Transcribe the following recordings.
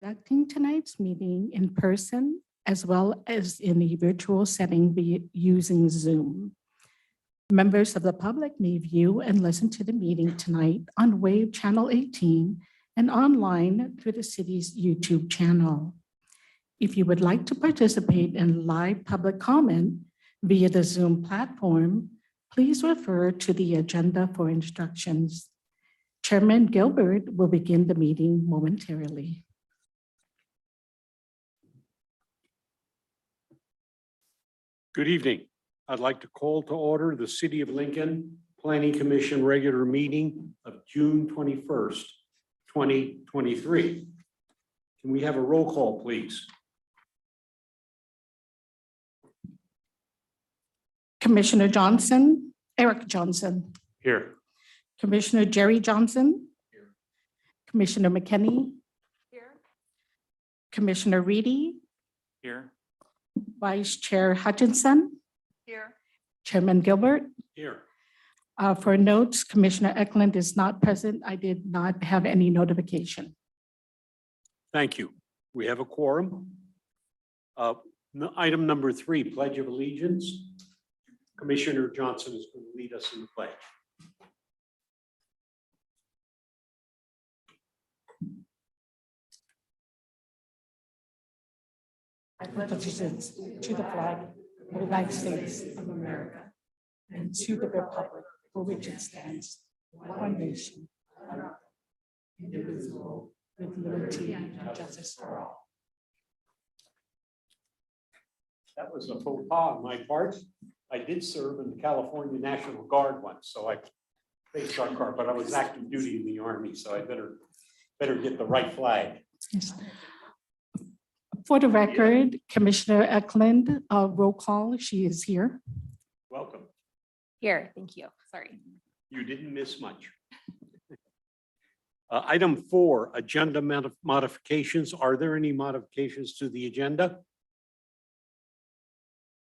conducting tonight's meeting in person as well as in a virtual setting using Zoom. Members of the public may view and listen to the meeting tonight on Wave Channel 18 and online through the city's YouTube channel. If you would like to participate in live public comment via the Zoom platform, please refer to the agenda for instructions. Chairman Gilbert will begin the meeting momentarily. Good evening. I'd like to call to order the City of Lincoln Planning Commission regular meeting of June 21st, 2023. Can we have a roll call, please? Commissioner Johnson, Eric Johnson. Here. Commissioner Jerry Johnson. Here. Commissioner McKinney. Here. Commissioner Reedy. Here. Vice Chair Hutchinson. Here. Chairman Gilbert. Here. For notes, Commissioner Eklund is not present. I did not have any notification. Thank you. We have a quorum. Item number 3, Pledge of Allegiance. Commissioner Johnson is going to lead us in the pledge. I pledge allegiance to the flag of the United States of America and to the republic for which it stands, one nation, indivisible, with liberty and justice for all. That was a faux pas on my part. I did serve in the California National Guard once, so I faced our car, but I was active duty in the Army, so I better get the right flag. Yes. For the record, Commissioner Eklund, roll call, she is here. Welcome. Here, thank you. Sorry. You didn't miss much. Item 4, agenda modifications. Are there any modifications to the agenda?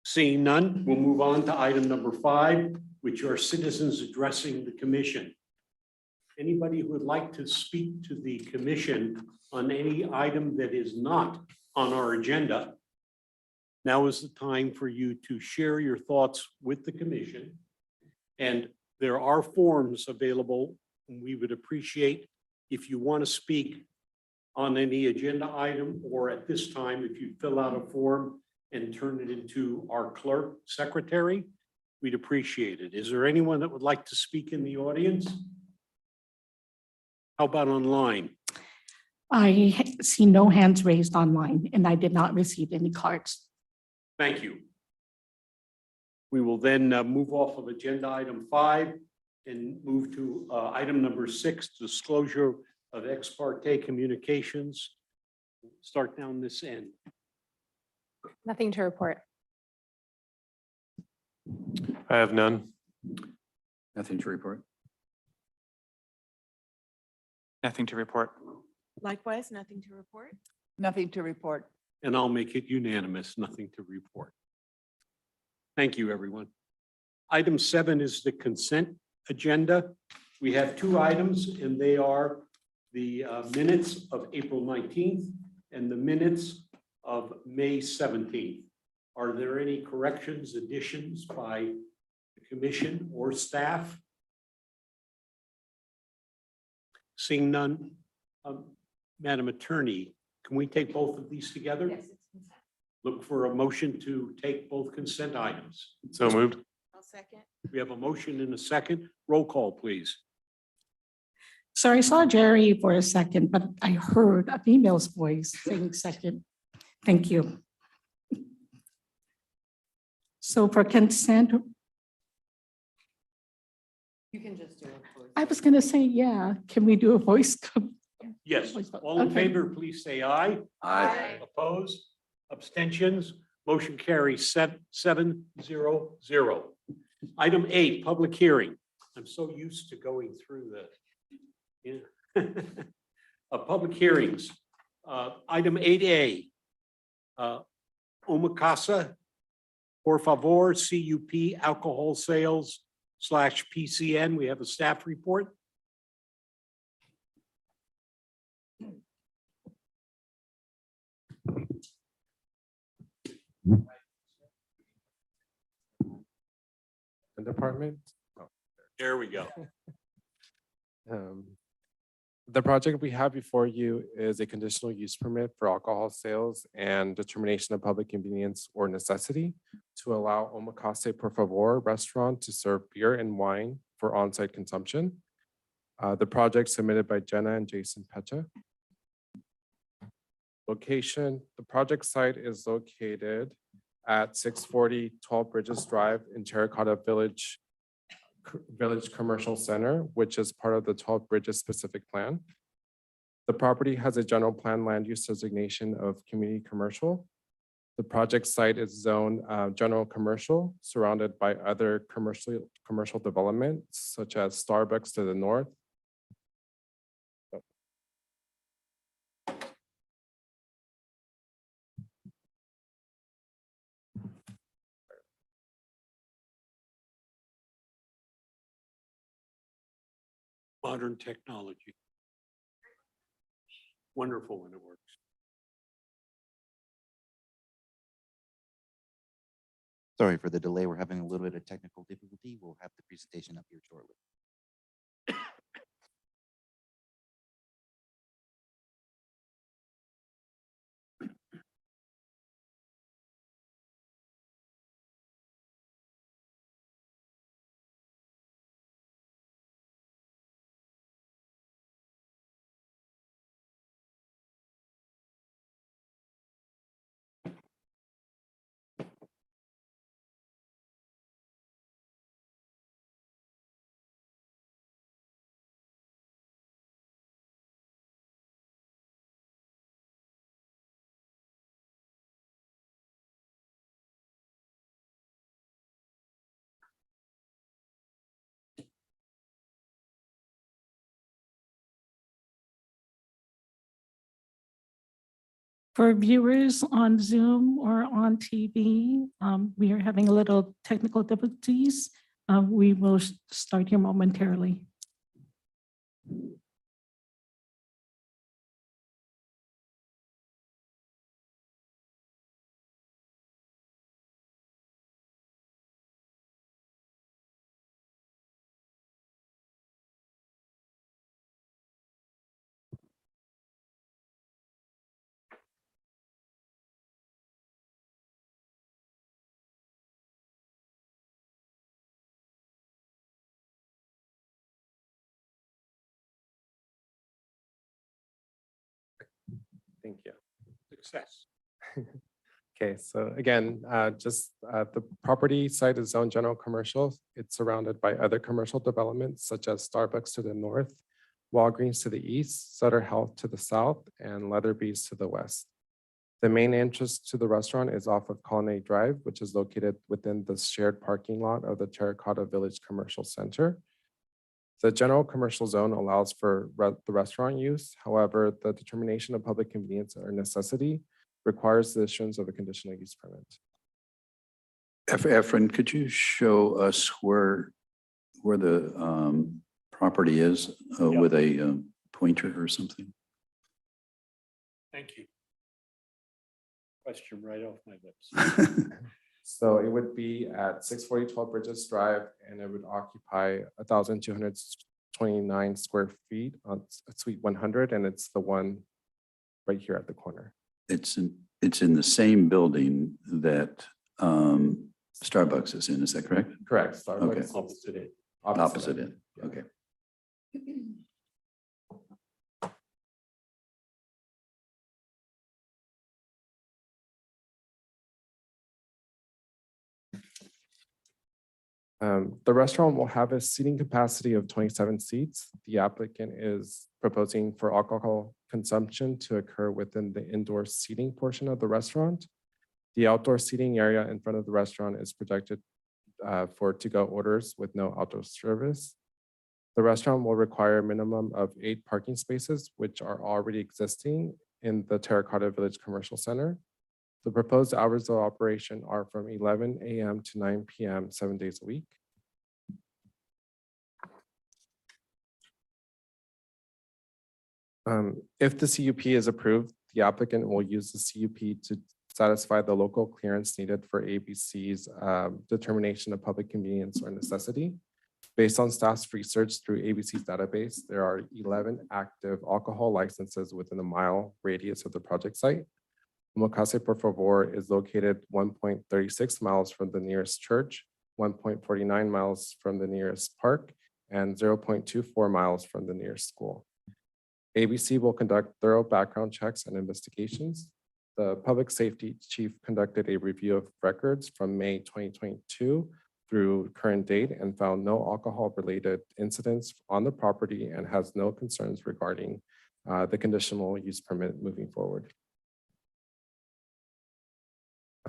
Seeing none, we'll move on to item number 5, which are citizens addressing the commission. Anybody who would like to speak to the commission on any item that is not on our agenda, now is the time for you to share your thoughts with the commission. And there are forms available, and we would appreciate if you want to speak on any agenda item, or at this time, if you fill out a form and turn it into our clerk secretary, we'd appreciate it. Is there anyone that would like to speak in the audience? How about online? I see no hands raised online, and I did not receive any cards. Thank you. We will then move off of agenda item 5 and move to item number 6, disclosure of ex parte communications. Start down this end. Nothing to report. I have none. Nothing to report. Nothing to report. Likewise, nothing to report. Nothing to report. And I'll make it unanimous, nothing to report. Thank you, everyone. Item 7 is the consent agenda. We have 2 items, and they are the minutes of April 19th and the minutes of May 17th. Are there any corrections, additions by the commission or staff? Seeing none, Madam Attorney, can we take both of these together? Yes, it's consent. Look for a motion to take both consent items. So moved. I'll second. We have a motion and a second. Roll call, please. So I saw Jerry for a second, but I heard a female's voice saying second. Thank you. So for consent, You can just do it. I was going to say, yeah, can we do a voice? Yes, all in Okay. favor, please say aye. Aye. Opposed, abstentions, motion carries 7-0-0. Item 8, public hearing. I'm so used to going through the public hearings. Item 8A, Omakasa, por favor, CUP alcohol sales / PCN. We have a staff report. Department. There we go. Um, The project we have before you is a conditional use permit for alcohol sales and determination of public convenience or necessity to allow Omakase Por Favor restaurant to serve beer and wine for on-site consumption. The project submitted by Jenna and Jason Pecha. Location, the project site is located at 640 12 Bridges Drive in Terracotta Village Commercial Center, which is part of the 12 Bridges specific plan. The property has a general plan land use designation of community commercial. The project site is zoned general commercial, surrounded by other commercial developments such as Starbucks to the north. Modern technology. Wonderful when it works. Sorry for the delay. We're having a little bit of technical difficulty. We'll have the presentation up here shortly. For viewers on Zoom or on TV, we are having a little technical difficulties. We will start here momentarily. Thank you. Success. Okay, so again, the property site is zoned general commercial. It's surrounded by other commercial developments such as Starbucks to the north, Walgreens to the east, Sutter Health to the south, and Leatherby's to the west. The main entrance to the restaurant is off of Colonnade Drive, which is located within the shared parking lot of the Terracotta Village Commercial Center. The general commercial zone allows for the restaurant use. However, the determination of public convenience or necessity requires the issuance of a conditional use permit. Efren, could you show us where the property is with a pointer or something? Thank you. Question right off my lips. So it would be at 640 12 Bridges Drive, and it would occupy 1,229 square feet on Suite 100, and it's the one right here at the corner. It's in the same building that Starbucks is in, is that correct? Correct. Starbucks. Okay. Opposite it. Opposite end, Yeah. okay. The restaurant will have a seating capacity of 27 seats. The applicant is proposing for alcohol consumption to occur within the indoor seating portion of the restaurant. The outdoor seating area in front of the restaurant is projected for to-go orders with no outdoor service. The restaurant will require a minimum of 8 parking spaces, which are already existing in the Terracotta Village Commercial Center. The proposed hours of operation are from 11 a.m. to 9 p.m. 7 days a week. If the CUP is approved, the applicant will use the CUP to satisfy the local clearance needed for ABC's determination of public convenience or necessity. Based on staff's research through ABC's database, there are 11 active alcohol licenses within a mile radius of the project site. Omakase Por Favor is located 1.36 miles from the nearest church, 1.49 miles from the nearest park, and 0.24 miles from the nearest school. ABC will conduct thorough background checks and investigations. The public safety chief conducted a review of records from May 2022 through current date and found no alcohol-related incidents on the property and has no concerns regarding the conditional use permit moving forward.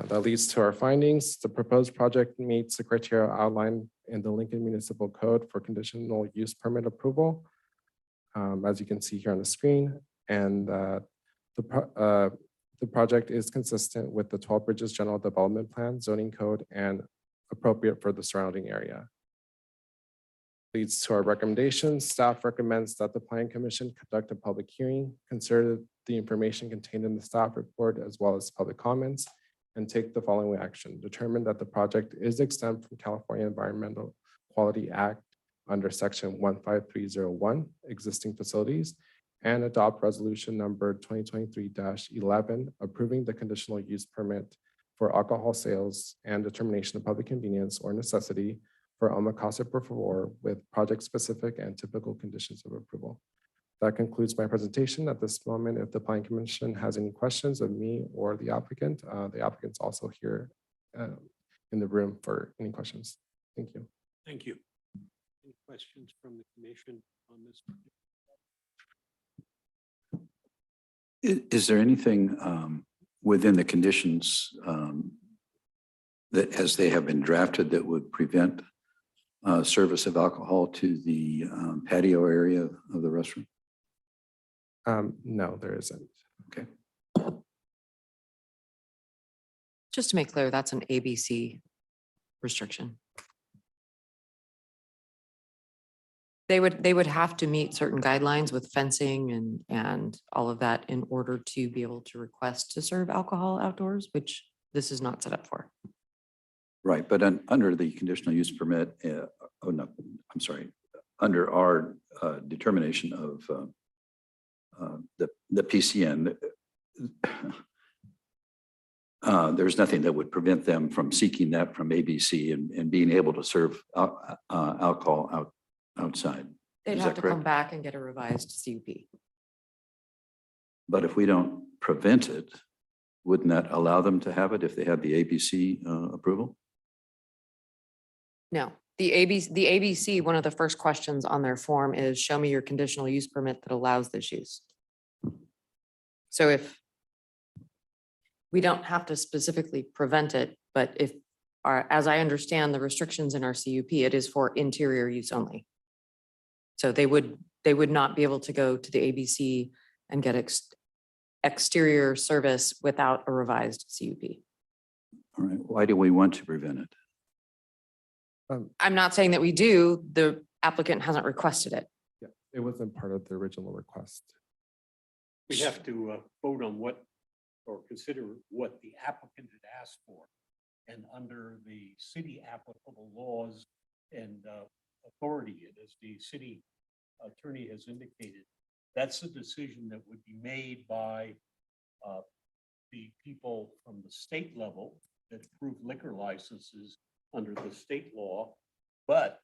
That leads to our findings. The proposed project meets the criteria outlined in the Lincoln Municipal Code for conditional use permit approval, as you can see here on the screen. And the project is consistent with the 12 Bridges General Development Plan, zoning code, and appropriate for the surrounding area. Leads to our recommendations. Staff recommends that the Planning Commission conduct a public hearing, consider the information contained in the staff report as well as public comments, and take the following action. Determine that the project is exempt from California Environmental Quality Act under section 15301, existing facilities, and adopt resolution number 2023-11, approving the conditional use permit for alcohol sales and determination of public convenience or necessity for Omakase Por Favor with project-specific and typical conditions of approval. That concludes my presentation. At this moment, if the Planning Commission has any questions of me or the applicant's also here in the room for any questions. Thank you. Thank you. Any questions from the commission on this? Is there anything within the conditions that as they have been drafted that would prevent service of alcohol to the patio area of the restaurant? No, there isn't. Okay. Just to make clear, that's an ABC restriction. They would have to meet certain guidelines with fencing and all of that in order to be able to request to serve alcohol outdoors, which this is not set up for. Right, but under the conditional use permit, oh no, I'm sorry, under our determination of the PCN, there's nothing that would prevent them from seeking that from ABC and being able to serve alcohol outside. They'd Is have that to come correct? back and get a revised CUP. But if we don't prevent it, wouldn't that allow them to have it if they have the ABC approval? No, the ABC, one of the first questions on their form is show me your conditional use permit that allows this use. So if we don't have to specifically prevent it, but if as I understand the restrictions in our CUP, it is for interior use only. So they would not be able to go to the ABC and get exterior service without a revised CUP. All right, why do we want to prevent it? I'm not saying that we do, the applicant hasn't requested it. Yeah, it wasn't part of the original request. We have to vote on what, or consider what the applicant had asked for. And under the city applicable laws and authority, as the city attorney has indicated, that's a decision that would be made by the people from the state level that approve liquor licenses under the state law. But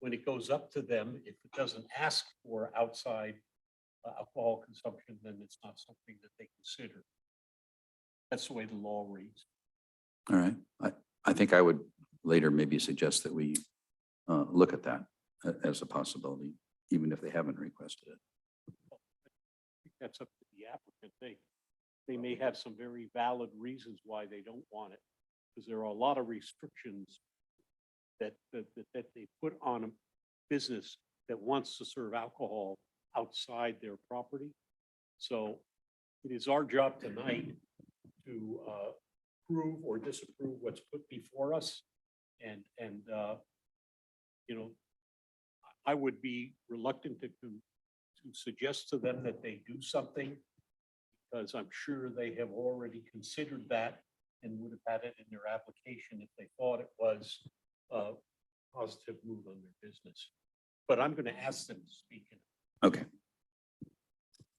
when it goes up to them, if it doesn't ask for outside alcohol consumption, then it's not something that they consider. That's the way the law reads. All right, I think I would later maybe suggest that we look at that as a possibility, even if they haven't requested it. I think that's up to the applicant. They may have some very valid reasons why they don't want it, because there are a lot of restrictions that they put on a business that wants to serve alcohol outside their property. So it is our job tonight to approve or disapprove what's put before us. And you know, I would be reluctant to suggest to them that they do something because I'm sure they have already considered that and would have had it in their application if they thought it was a positive move on their business. But I'm going to ask them to speak. Okay.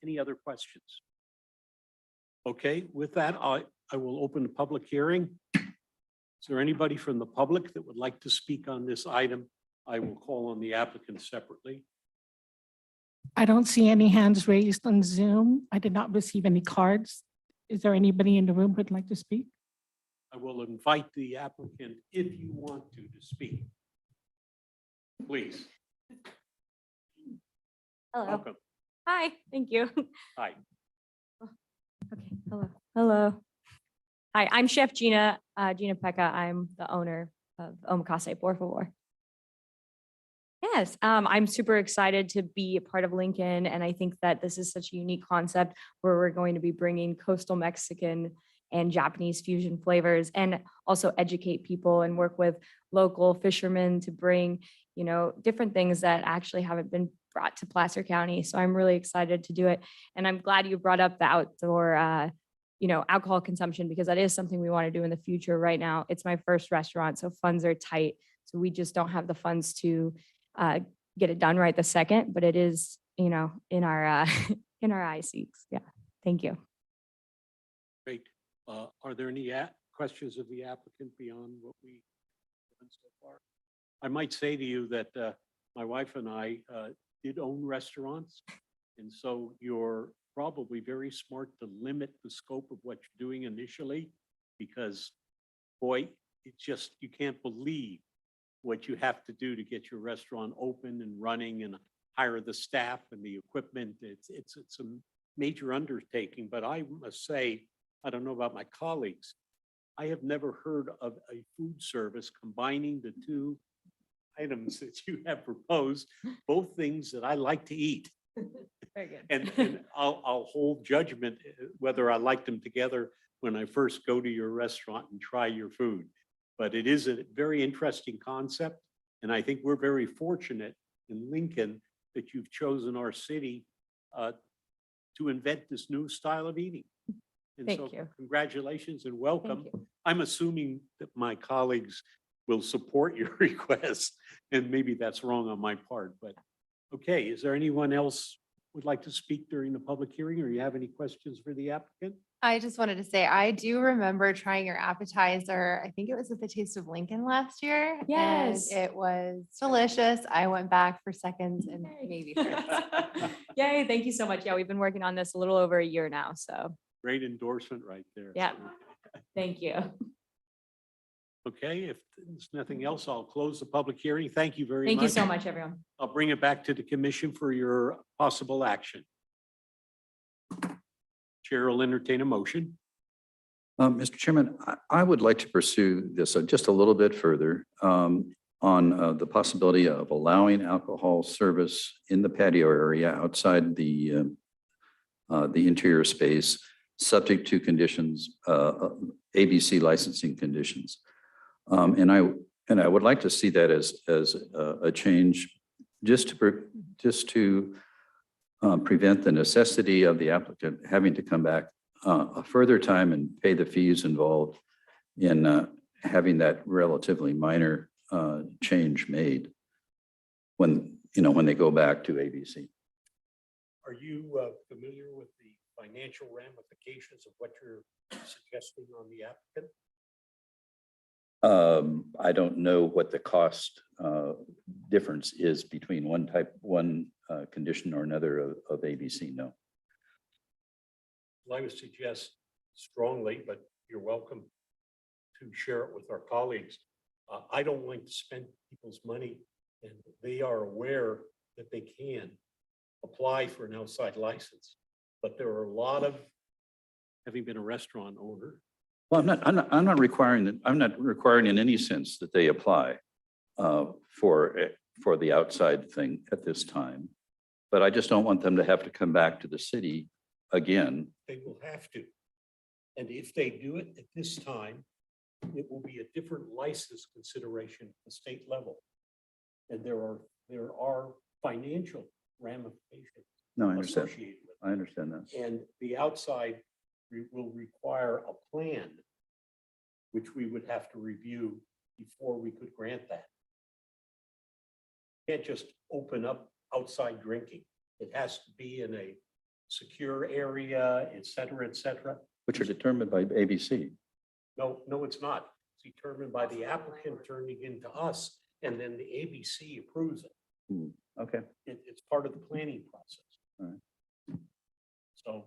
Any other questions? Okay, with that, I will open the public hearing. Is there anybody from the public that would like to speak on this item? I will call on the applicant separately. I don't see any hands raised on Zoom. I did not receive any cards. Is there anybody in the room who'd like to speak? I will invite the applicant, if you want to speak. Please, Hello. welcome. Hi, thank you. Hi. Okay, hello. Hi, I'm Chef Gina, Gina Pekka. I'm the owner of Omakase, por favor. Yes, I'm super excited to be a part of Lincoln, and I think that this is such a unique concept where we're going to be bringing coastal Mexican and Japanese fusion flavors, and also educate people and work with local fishermen to bring, you know, different things that actually haven't been brought to Placer County. So I'm really excited to do it, and I'm glad you brought up the outdoor, you know, alcohol consumption, because that is something we want to do in the future. Right now, it's my first restaurant, so funds are tight, so we just don't have the funds to get it done right the second, but it is, you know, in our in our ICs. Yeah, thank you. Great. Are there any questions of the applicant beyond what we've done so far? I might say to you that my wife and I did own restaurants, and so you're probably very smart to limit the scope of what you're doing initially, because boy, it's just, you can't believe what you have to do to get your restaurant open and running and hire the staff and the equipment. It's a major undertaking, but I must say, I don't know about my colleagues, I have never heard of a food service combining the two items that you have proposed, both things that I like to eat. Very good. And I'll hold judgment whether I like them together when I first go to your restaurant and try your food. But it is a very interesting concept, and I think we're very fortunate in Lincoln that you've chosen our city to invent this new style of eating. And Thank so you. congratulations and welcome. Thank you. I'm assuming that my colleagues will support your request, and maybe that's wrong on my part, but okay, is there anyone else would like to speak during the public hearing, or you have any questions for the applicant? I just wanted to say, I do remember trying your appetizer. I think it was at the Taste of Lincoln last year. and Yes. It was delicious. I went back for seconds and Yay. maybe thirds. Yay, thank you so much. Yeah, we've been working on this a little over a year now, so Great endorsement right there. Yeah. thank you. Okay, if there's nothing else, I'll close the public hearing. Thank you very much. Thank you so much, everyone. I'll bring it back to the commission for your possible action. Chair will entertain a motion. Mr. Chairman, I would like to pursue this just a little bit further on the possibility of allowing alcohol service in the patio area outside the interior space, subject to conditions, ABC licensing conditions. And I would like to see that as a change, just to prevent the necessity of the applicant having to come back a further time and pay the fees involved in having that relatively minor change made when they go back to ABC. Are you familiar with the financial ramifications of what you're suggesting on the applicant? I don't know what the cost difference is between one condition or another of ABC. No. I would suggest strongly, but you're welcome to share it with our colleagues. I don't like to spend people's money, and they are aware that they can apply for an outside license. But there are a lot of, having been a restaurant owner. Well, I'm not requiring that. I'm not requiring in any sense that they apply for the outside thing at this time. But I just don't want them to have to come back to the city again. They will have to. And if they do it at this time, it will be a different license consideration at the state level. And there are financial ramifications No, I understand. associated with I understand that. it. And the outside will require a plan, which we would have to review before we could grant that. Can't just open up outside drinking. It has to be in a secure area, et cetera, et cetera. Which are determined by ABC. No, no, it's not. It's determined by the applicant turning into us, and then the ABC approves it. Okay. It's part of the planning process. All right. So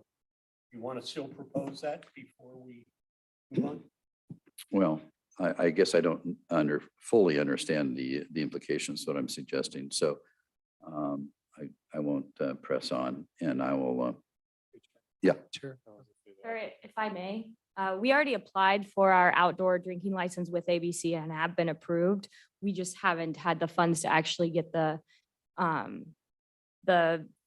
you want to still propose that before we move on? Well, I guess I don't fully understand the implications that I'm suggesting. So I won't press on, and I will, Sure. Sir, if I may, we already applied for our outdoor drinking license with ABC and have been approved. We just haven't had the funds to actually get the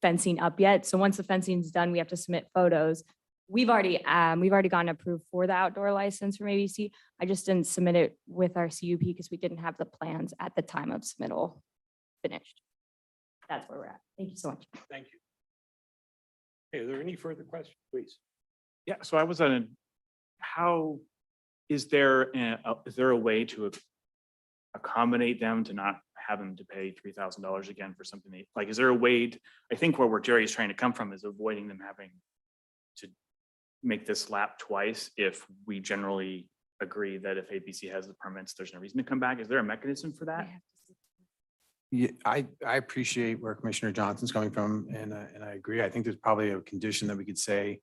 fencing up yet. So once the fencing is done, we have to submit photos. We've already gotten approved for the outdoor license from ABC. I just didn't submit it with our CUP because we didn't have the plans at the time of submittal finished. That's where we're at. Thank you so much. Thank you. Okay, are there any further questions, please? Yeah, so I was on, how, is there a way to accommodate them to not have them to pay $3,000 again for something they, like, is there a way, I think where Jerry is trying to come from is avoiding them having to make this lap twice if we generally agree that if ABC has the permits, there's no reason to come back. Is there a mechanism for that? Yeah, I appreciate where Commissioner Johnson's coming from, and I agree. I think there's probably a condition that we could say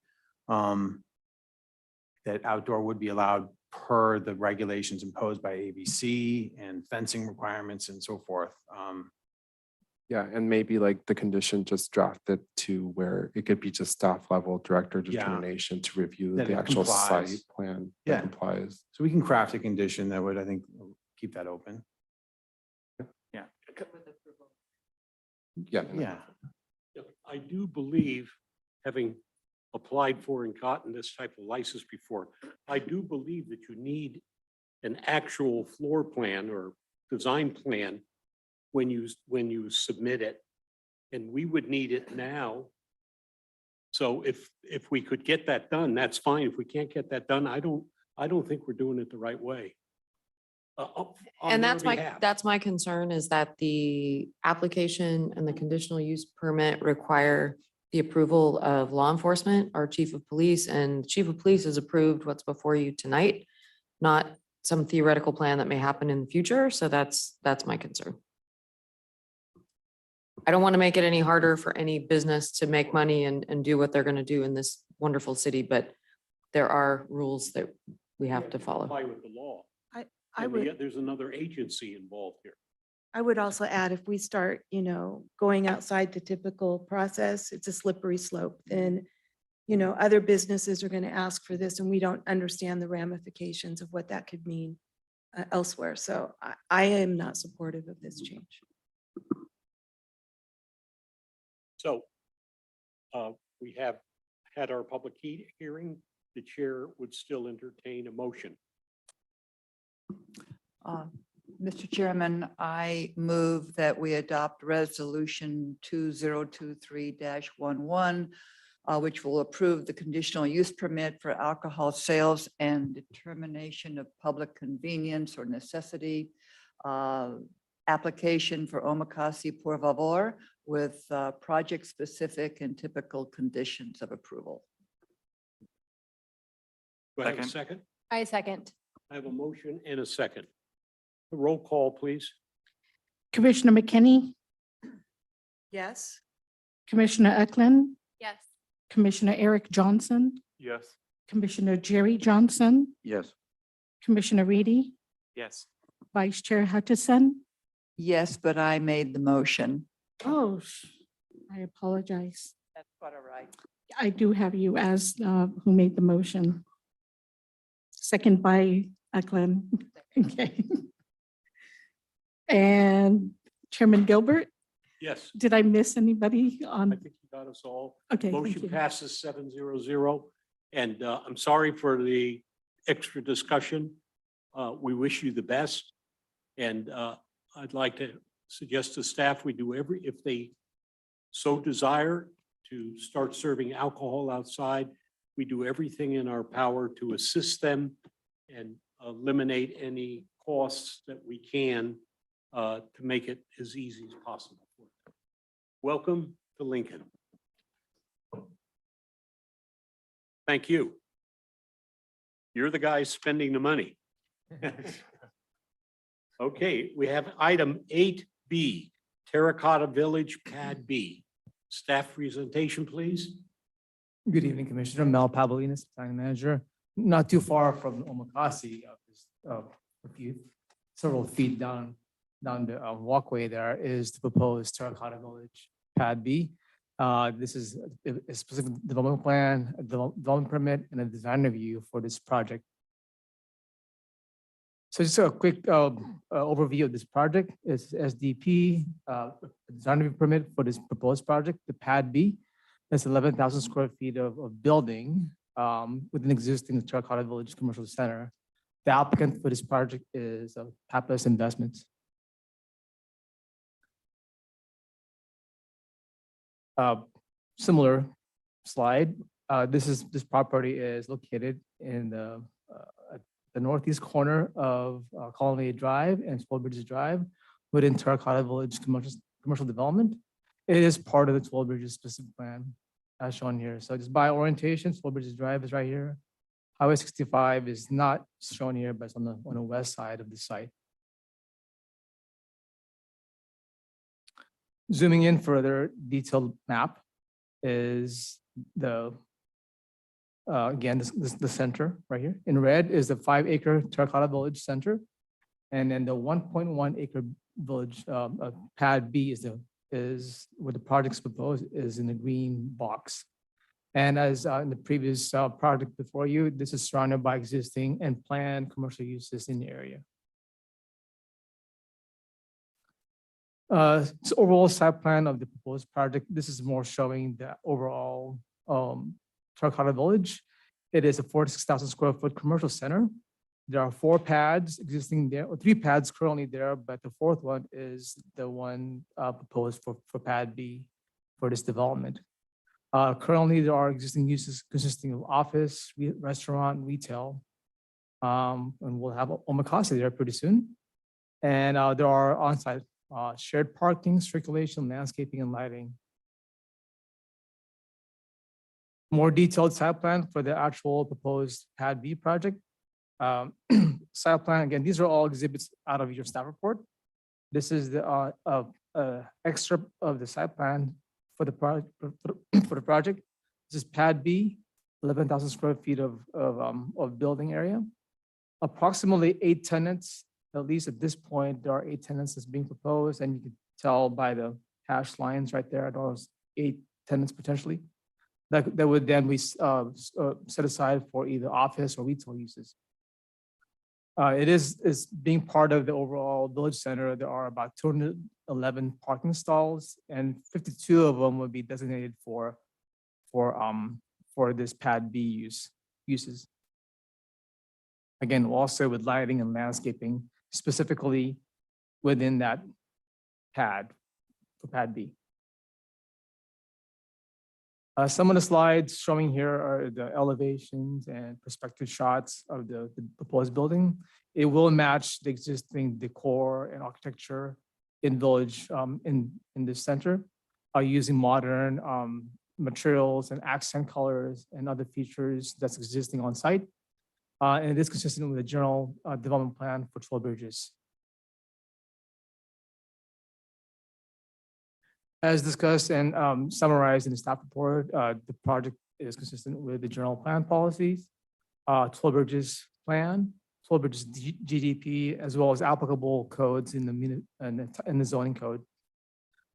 that outdoor would be allowed per the regulations imposed by ABC and fencing requirements and so forth. Yeah, and maybe like the condition just drafted to where it could be just staff level director Yeah. determination to review That the it actual site complies. plan Yeah. that complies. So we can craft a condition that would, I think, keep that open. Yeah. Yeah. Yeah. I do believe, having applied for and gotten this type of license before, I do believe that you need an actual floor plan or design plan when you submit it. And we would need it now. So if we could get that done, that's fine. If we can't get that done, I don't think we're doing it the right way. On And their that's behalf. my concern is that the application and the conditional use permit require the approval of law enforcement, our chief of police, and chief of police has approved what's before you tonight, not some theoretical plan that may happen in the future. So that's my concern. I don't want to make it any harder for any business to make money and do what they're going to do in this wonderful city, but there are rules that we have to follow. Comply with the law. I And would, there's another agency involved here. I would also add, if we start, going outside the typical process, it's a slippery slope. Then, other businesses are going to ask for this and we don't understand the ramifications of what that could mean elsewhere. So I am not supportive of this change. So we have had our public hearing. The chair would still entertain a motion. Mr. Chairman, I move that we adopt Resolution 2023-11, which will approve the conditional use permit for alcohol sales and determination of public convenience or necessity application for Omakase Por Favor with project-specific and typical conditions of approval. Do I have a Second. second? I second. I have a motion and a second. Roll call, please. Commissioner McKinney, Yes? Commissioner Eklund, Yes. Commissioner Eric Johnson, Yes. Commissioner Jerry Johnson, yes. Commissioner Reedy, Yes. Vice Chair Hutchison. Yes, but I made the motion. Oh, I apologize. That's quite all right. I do have you as who made the motion. Second by Eklund. Okay. And Chairman Gilbert, Yes, did I miss anybody I on? think you got us all. Okay, thank Motion you. passes 700. And I'm sorry for the extra discussion. We wish you the best. And I'd like to suggest to staff, we do if they so desire, to start serving alcohol outside. We do everything in our power to assist them and eliminate any costs that we can to make it as easy as possible for them. Welcome to Lincoln. Thank you. You're the guys spending the money. Okay, we have item 8B, Terracotta Village Pad B. Staff presentation, please. Good evening, Commissioner. Mel Pavolinas, Planning Manager. Not too far from Omakase, several feet down the walkway there is the proposed Terracotta Village Pad B. This is a specific development plan, a development permit, and a design review for this project. So just a quick overview of this project is SDP, design review permit for this proposed project, the Pad B. That's 11,000 square feet of building with an existing Terracotta Village Commercial Center. The applicant for this project is Pappas Investments. Similar slide. This property is located in the northeast corner of Colony Drive and Swell Bridges Drive within Terracotta Village Commercial Development. It is part of the Swell Bridges specific plan as shown here. So just by orientation, Swell Bridges Drive is right here. Highway 65 is not shown here, but it's on the west side of the site. Zooming in further, detailed map is the again, the center right here. In red is the 5-acre Terracotta Village Center. And then the 1.1 acre village Pad B is where the project's proposed is in the green box. And as in the previous project before you, this is surrounded by existing and planned commercial uses in the area. So overall site plan of the proposed project, this is more showing the overall Terracotta Village. It is a 46,000 square foot commercial center. There are 4 pads existing there, or 3 pads currently there, but the 4th one is the one proposed for Pad B for this development. Currently, there are existing uses consisting of office, restaurant, retail, and we'll have Omakase there pretty soon. And there are on-site shared parking, circulation, landscaping, and lighting. More detailed site plan for the actual proposed Pad B project. Site plan, again, these are all exhibits out of your staff report. This is the excerpt of the site plan for the project. This is Pad B, 11,000 square feet of building area. Approximately 8 tenants, at least at this point, there are 8 tenants that's being proposed, and you can tell by the hash lines right there, those 8 tenants potentially. That would then be set aside for either office or retail uses. It is being part of the overall village center. There are about 211 parking stalls, and 52 of them would be designated for this Pad B uses. Again, also with lighting and landscaping, specifically within that pad for Pad B. Some of the slides showing here are the elevations and perspective shots of the proposed building. It will match the existing decor and architecture in village in the center using modern materials and accent colors and other features that's existing on site. And it is consistent with the general development plan for Swell Bridges. As discussed and summarized in the staff report, the project is consistent with the general plan policies, Swell Bridges plan, Swell Bridges GDP, as well as applicable codes in the zoning code.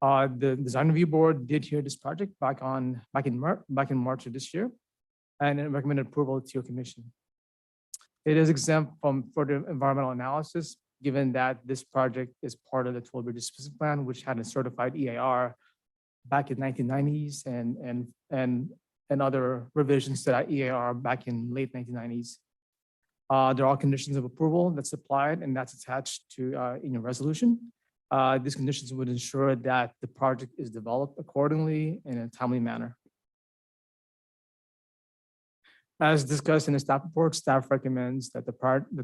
The design review board did hear this project back in March of this year, and it recommended approval to your commission. It is exempt from further environmental analysis, given that this project is part of the Swell Bridges specific plan, which had a certified EAR back in 1990s and other revisions to that EAR back in late 1990s. There are conditions of approval that's applied, and that's attached to in your resolution. These conditions would ensure that the project is developed accordingly in a timely manner. As discussed in the staff report, staff recommends that that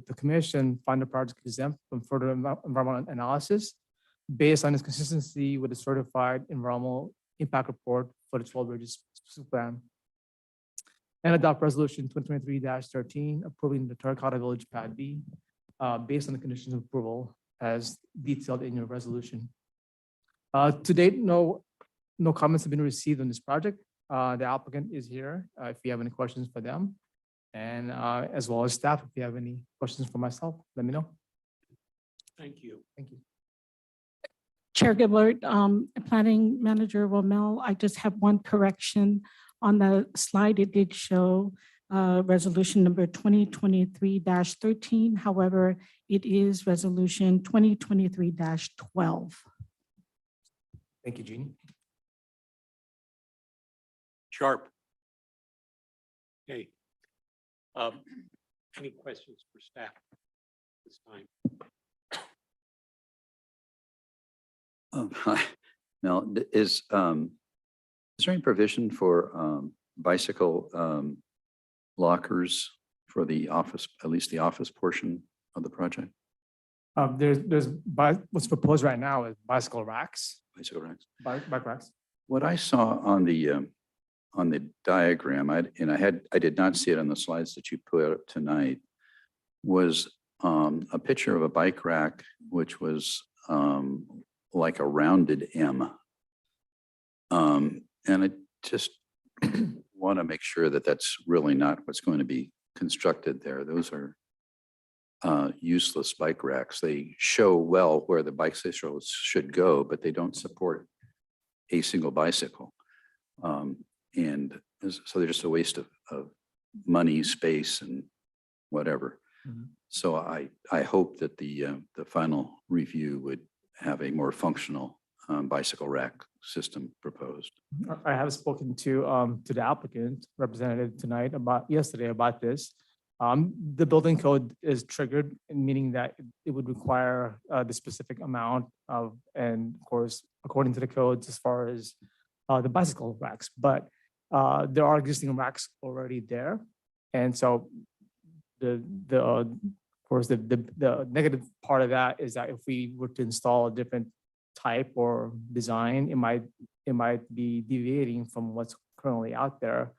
the commission find the project exempt from further environmental analysis based on its consistency with the certified environmental impact report for the 12 Bridges specific plan. And adopt resolution 2023-13 approving the Terracotta Village Pad B based on the conditions of approval as detailed in your resolution. To date, no comments have been received on this project. The applicant is here if you have any questions for them. And as well as staff, if you have any questions for myself, let me know. Thank you. Thank you. Chair Gilbert, Planning Manager Romel, I just have one correction. On the slide, it did show resolution number 2023-13. However, it is resolution 2023-12. Thank you, Jeannie. Sharp. Okay. Any questions for staff this time? Hi, Mel, is there any provision for bicycle lockers for the office, at least the office portion of the project? What's proposed right now is bicycle racks, Bicycle racks. bike racks. What I saw on the diagram, I did not see it on the slides that you put up tonight, was a picture of a bike rack, which was like a rounded M. And I just want to make sure that that's really not what's going to be constructed there. Those are useless bike racks. They show well where the bicycles should go, but they don't support a single bicycle. And so they're just a waste of money, space, and whatever. Mhm. So I hope that the final review would have a more functional bicycle rack system proposed. I have spoken to the applicant representative yesterday about this. The building code is triggered, meaning that it would require the specific amount of, and of course, according to the codes as far as the bicycle racks, but there are existing racks already there. And so of course, the negative part of that is that if we were to install a different type or design, it might be deviating from what's currently out there.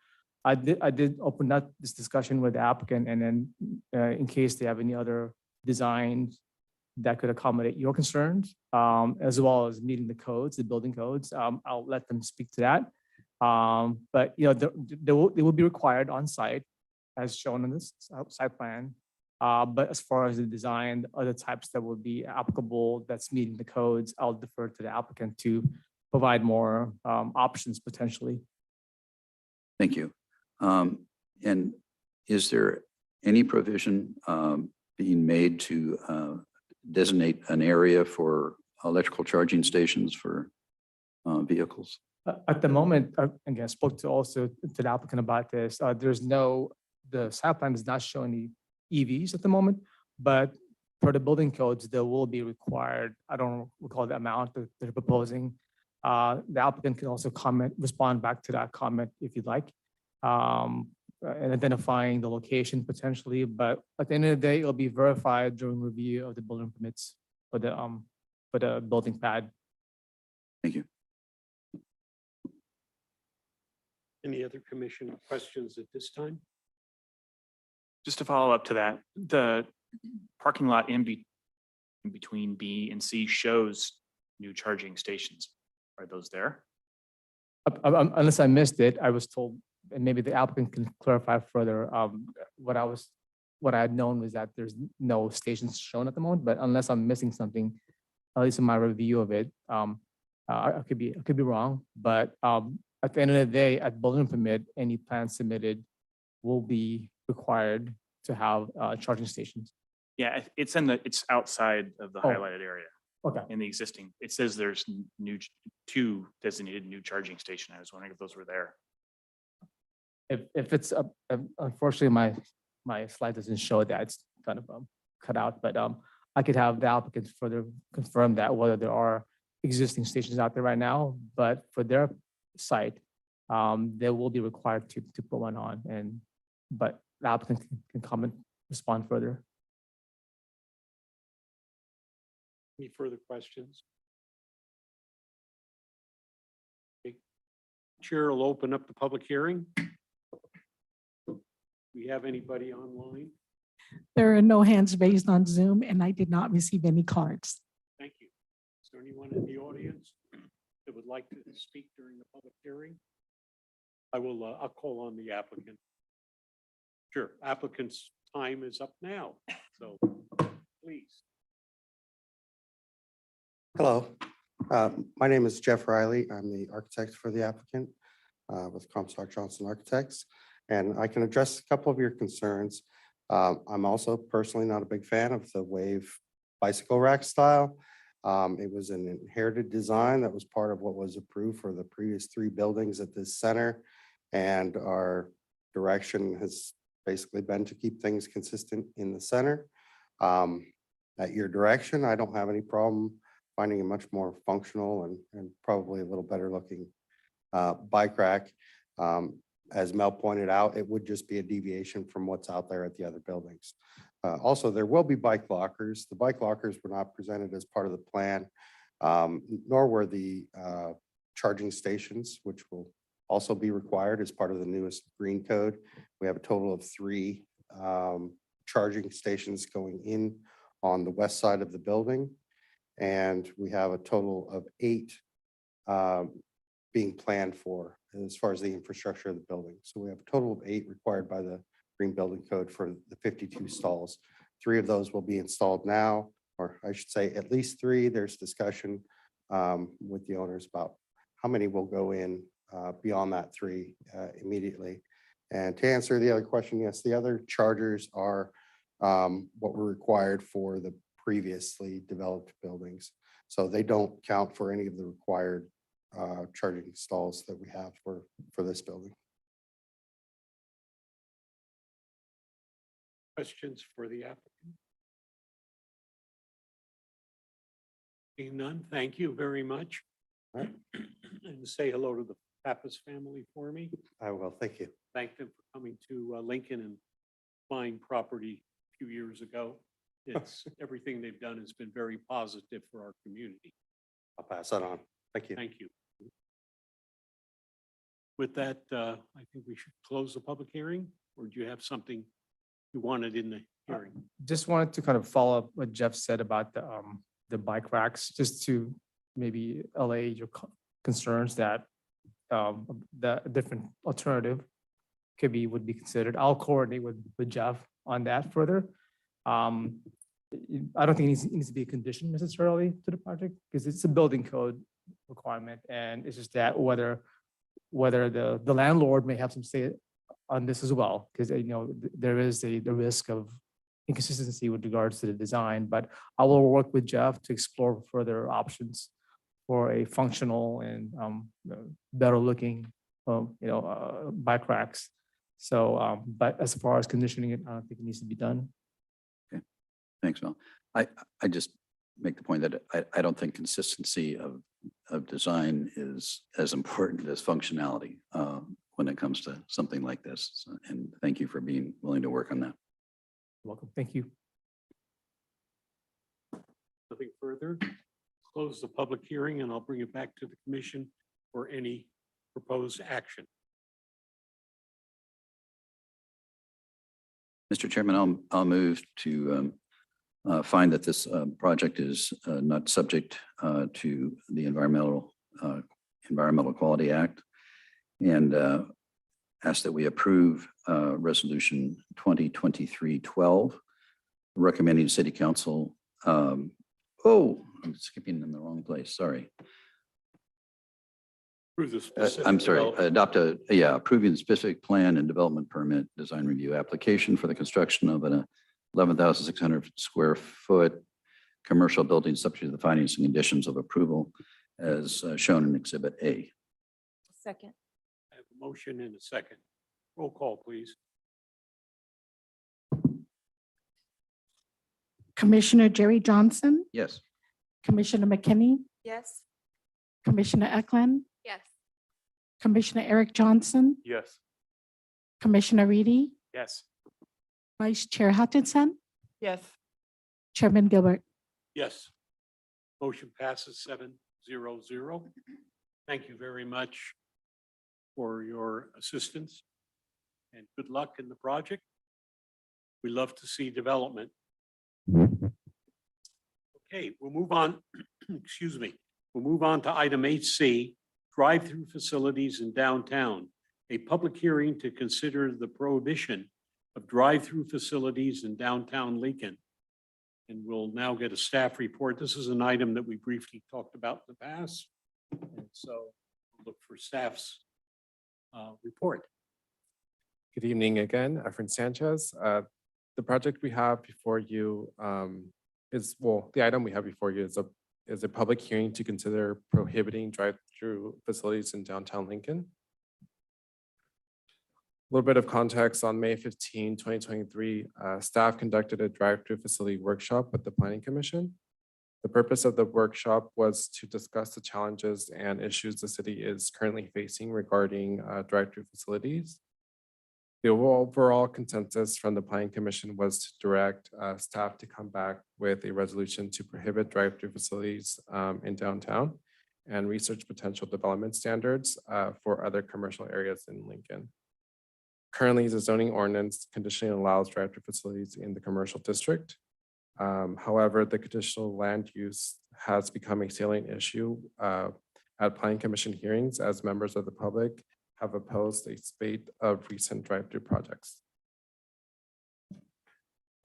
I did open up this discussion with the applicant, and then in case they have any other designs that could accommodate your concerns, as well as meeting the codes, the building codes, I'll let them speak to that. But they will be required on site as shown in this site plan. But as far as the design, other types that would be applicable that's meeting the codes, I'll defer to the applicant to provide more options potentially. Thank you. And is there any provision being made to designate an area for electrical charging stations for vehicles? At the moment, again, I spoke to the applicant about this. The site plan does not show any EVs at the moment, but for the building codes, there will be required, I don't recall the amount that they're proposing. The applicant can also respond back to that comment if you'd like, and identifying the location potentially, but at the end of the day, it'll be verified during review of the building permits for the building pad. Thank you. Any other commission questions at this time? Just to follow up to that, the parking lot in between B and C shows new charging stations. Are those there? Unless I missed it, I was told, and maybe the applicant can clarify further. What I had known was that there's no stations shown at the moment, but unless I'm missing something, at least in my review of it, I could be wrong. But at the end of the day, at building permit, any plan submitted will be required to have charging stations. Yeah, it's outside of the Oh. highlighted area. Okay. In the existing, it says there's two designated new charging station. I was wondering if those were there. If it's unfortunately my slide doesn't show that, it's kind of cut out, but I could have the applicants further confirm that whether there are existing stations out there right now, but for their site, they will be required to put one on, and but the applicant can comment, respond further. Any further questions? Okay. Chair will open up the public hearing. We have anybody online? There are no hands raised on Zoom, and I did not receive any cards. Thank you. Is there anyone in the audience that would like to speak during the public hearing? I'll call on the applicant. Sure, applicant's time is up now, so please. Hello, my name is Jeff Riley. I'm the architect for the applicant with Comstock Johnson Architects, and I can address a couple of your concerns. I'm also personally not a big fan of the wave bicycle rack style. It was an inherited design that was part of what was approved for the previous 3 buildings at this center, and our direction has basically been to keep things consistent in the center. At your direction, I don't have any problem finding a much more functional and probably a little better looking bike rack. As Mel pointed out, it would just be a deviation from what's out there at the other buildings. Also, there will be bike lockers. The bike lockers were not presented as part of the plan, nor were the charging stations, which will also be required as part of the newest green code. We have a total of 3 charging stations going in on the west side of the building. And we have a total of 8 being planned for as far as the infrastructure of the building. So we have a total of 8 required by the Green Building Code for the 52 stalls. 3 of those will be installed now, or I should say at least 3. There's discussion with the owners about how many will go in beyond that 3 immediately. And to answer the other question, yes, the other chargers are what were required for the previously developed buildings. So they don't count for any of the required charging stalls that we have for this building. Questions for the applicant? Seeing none, thank you very much. All right. And say hello to the Pappas family for me. I will, thank you. Thank them for coming to Lincoln and buying property a few years ago. It's everything they've done has been very positive for our community. I'll pass that on. Thank you. Thank you. With that, I think we should close the public hearing, or do you have something you wanted in the hearing? Just wanted to kind of follow up what Jeff said about the bike racks, just to maybe allay your concerns that the different alternative would be considered. I'll coordinate with Jeff on that further. I don't think it needs to be a condition necessarily to the project because it's a building code requirement, and it's just that whether the landlord may have some say on this as well, because there is the risk of inconsistency with regards to the design. But I will work with Jeff to explore further options for a functional and better looking bike racks. So, but as far as conditioning it, I don't think it needs to be done. Thanks, Mel. I just make the point that I don't think consistency of design is as important as functionality when it comes to something like this. So, and thank you for being willing to work on that. Welcome. Thank you. Nothing further. Close the public hearing and I'll bring it back to the commission for any proposed action. Mr. Chairman, I'll move to find that this project is not subject to the Environmental Quality Act, and ask that we approve Resolution 2023-12, recommending City Council. I'm skipping in the wrong place. Sorry. Approve the specific I'm sorry. development. Approving the specific plan and development permit design review application for the construction of an 11,600 square foot commercial building subject to the findings and conditions of approval as shown in Exhibit A. Second. I have a motion and a second. Roll call, please. Commissioner Jerry Johnson, Yes. Commissioner McKinney, Yes. Commissioner Eklund, Yes. Commissioner Eric Johnson, Yes. Commissioner Reedy, Yes. Vice Chair Hutchinson, Yes. Chairman Gilbert. Yes. Motion passes 7-0-0. Thank you very much for your assistance and good luck in the project. We love to see development. Okay, we'll move on, excuse me. We'll move on to item 8C, drive-through facilities in downtown. A public hearing to consider the prohibition of drive-through facilities in downtown Lincoln. And we'll now get a staff report. This is an item that we briefly talked about in the past. And so we'll look for staff's report. Good evening again, Efren Sanchez. The project we have before you the item we have before you is a public hearing to consider prohibiting drive-through facilities in downtown Lincoln. A little bit of context: on May 15, 2023, staff conducted a drive-through facility workshop with the Planning Commission. The purpose of the workshop was to discuss the challenges and issues the city is currently facing regarding drive-through facilities. The overall consensus from the Planning Commission was to direct staff to come back with a resolution to prohibit drive-through facilities in downtown and research potential development standards for other commercial areas in Lincoln. Currently, the zoning ordinance conditionally allows drive-through facilities in the commercial district. However, the conditional land use has become a salient issue at Planning Commission hearings as members of the public have opposed a spate of recent drive-through projects. A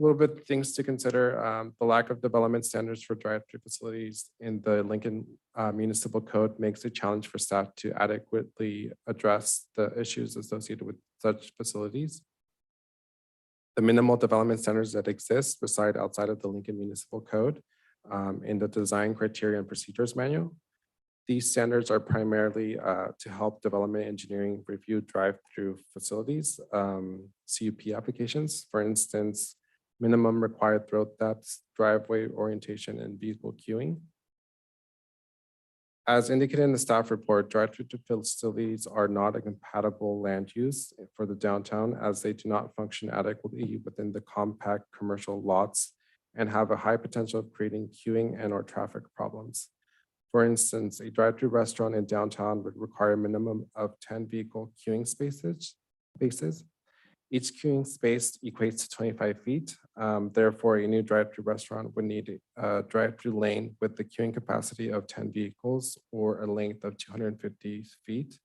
little bit things to consider: the lack of development standards for drive-through facilities in the Lincoln Municipal Code makes it a challenge for staff to adequately address the issues associated with such facilities. The minimal development standards that exist reside outside of the Lincoln Municipal Code in the Design Criteria and Procedures Manual. These standards are primarily to help development engineering review drive-through facilities, CUP applications, for instance, minimum required road depths, driveway orientation, and vehicle queuing. As indicated in the staff report, drive-through facilities are not a compatible land use for the downtown as they do not function adequately within the compact commercial lots and have a high potential of creating queuing and/or traffic problems. For instance, a drive-through restaurant in downtown would require a minimum of 10 vehicle queuing spaces. Each queuing space equates to 25 feet. Therefore, a new drive-through restaurant would need a drive-through lane with the queuing capacity of 10 vehicles or a length of 250 feet.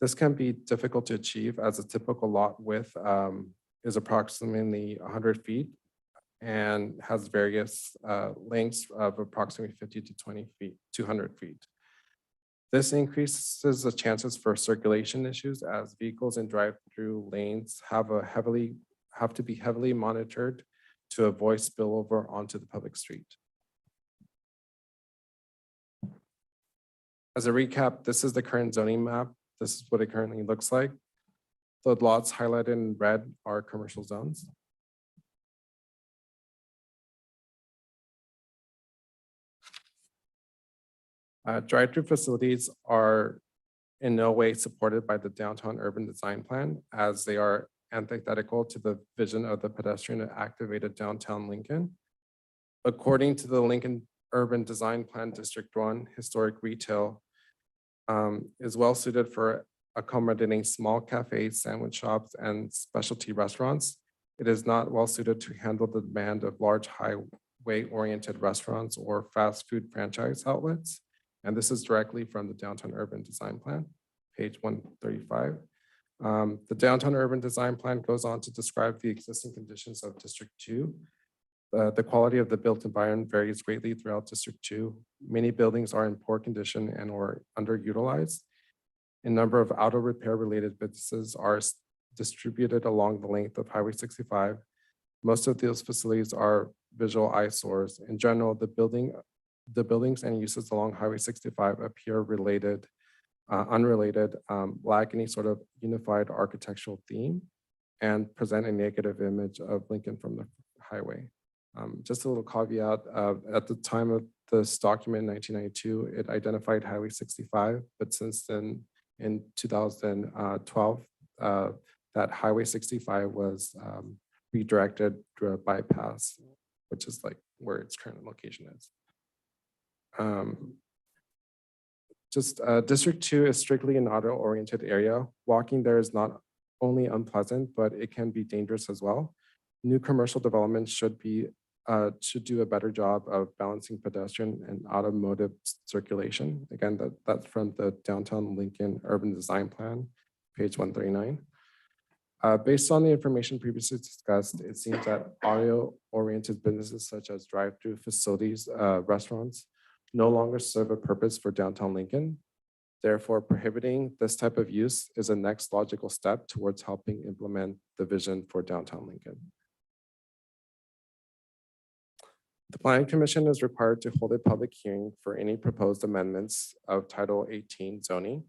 This can be difficult to achieve as a typical lot width is approximately 100 feet and has various lengths of approximately 50 to 200 feet. This increases the chances for circulation issues as vehicles in drive-through lanes have to be heavily monitored to avoid spillover onto the public street. As a recap, this is the current zoning map. This is what it currently looks like. The lots highlighted in red are commercial zones. Drive-through facilities are in no way supported by the downtown urban design plan as they are antithetical to the vision of the pedestrian activated downtown Lincoln. According to the Lincoln Urban Design Plan District 1, historic retail is well suited for accommodating small cafes, sandwich shops, and specialty restaurants. It is not well suited to handle the demand of large highway-oriented restaurants or fast food franchise outlets. And this is directly from the Downtown Urban Design Plan, page 135. The Downtown Urban Design Plan goes on to describe the existing conditions of District 2. The quality of the built environment varies greatly throughout District 2. Many buildings are in poor condition and or underutilized. A number of auto repair related businesses are distributed along the length of Highway 65. Most of those facilities are visual eyesores. In general, the buildings and uses along Highway 65 appear unrelated, lack any sort of unified architectural theme, and present a negative image of Lincoln from the highway. Just a little caveat, at the time of this document in 1992, it identified Highway 65, but since then in 2012, that that Highway 65 was redirected through a bypass, which is like where its current location is. District 2 is strictly an auto-oriented area. Walking there is not only unpleasant, but it can be dangerous as well. New commercial development should do a better job of balancing pedestrian and automotive circulation. Again, that's from the Downtown Lincoln Urban Design Plan, page 139. Based on the information previously discussed, it seems that audio-oriented businesses such as drive-through facilities, restaurants, no longer serve a purpose for downtown Lincoln. Therefore, prohibiting this type of use is a next logical step towards helping implement the vision for downtown Lincoln. The Planning Commission is required to hold a public hearing for any proposed amendments of Title 18 zoning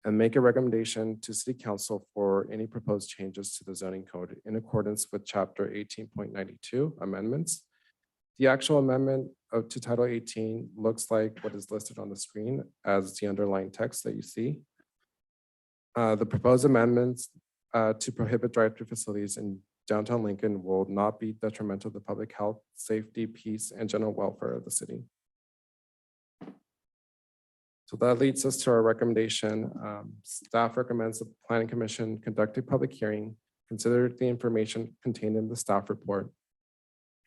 and make a recommendation to City Council for any proposed changes to the zoning code in accordance with Chapter 18.92 amendments. The actual amendment to Title 18 looks like what is listed on the screen as the underlying text that you see. The proposed amendments to prohibit drive-through facilities in downtown Lincoln will not be detrimental to public health, safety, peace, and general welfare of the city. So that leads us to our recommendation. Staff recommends the Planning Commission conduct a public hearing, consider the information contained in the staff report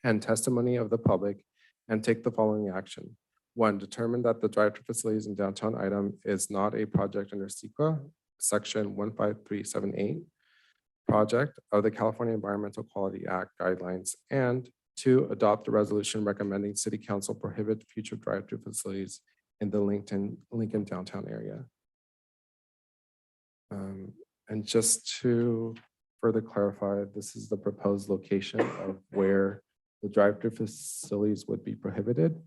and testimony of the public, and take the following action. 1, determine that the drive-through facilities in downtown item is not a project under SEQA, section 15378, project of the California Environmental Quality Act guidelines, and 2, adopt a resolution recommending City Council prohibit future drive-through facilities in the Lincoln downtown area. And just to further clarify, this is the proposed location of where the drive-through facilities would be prohibited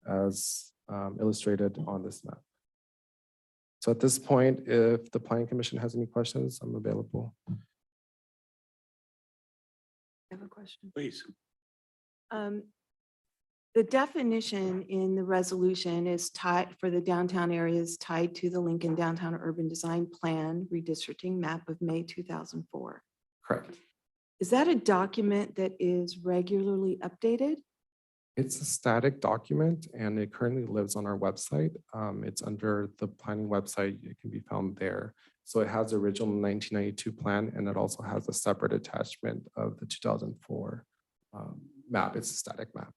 as illustrated on this map. So at this point, if the Planning Commission has any questions, I'm available. I have a question. Please. The definition in the resolution is tied for the downtown areas tied to the Lincoln Downtown Urban Design Plan redistricting map of May 2004. Correct. Is that a document that is regularly updated? It's a static document and it currently lives on our website. It's under the planning website. It can be found there. So it has the original 1992 plan and it also has a separate attachment of the 2004 map. It's a static map.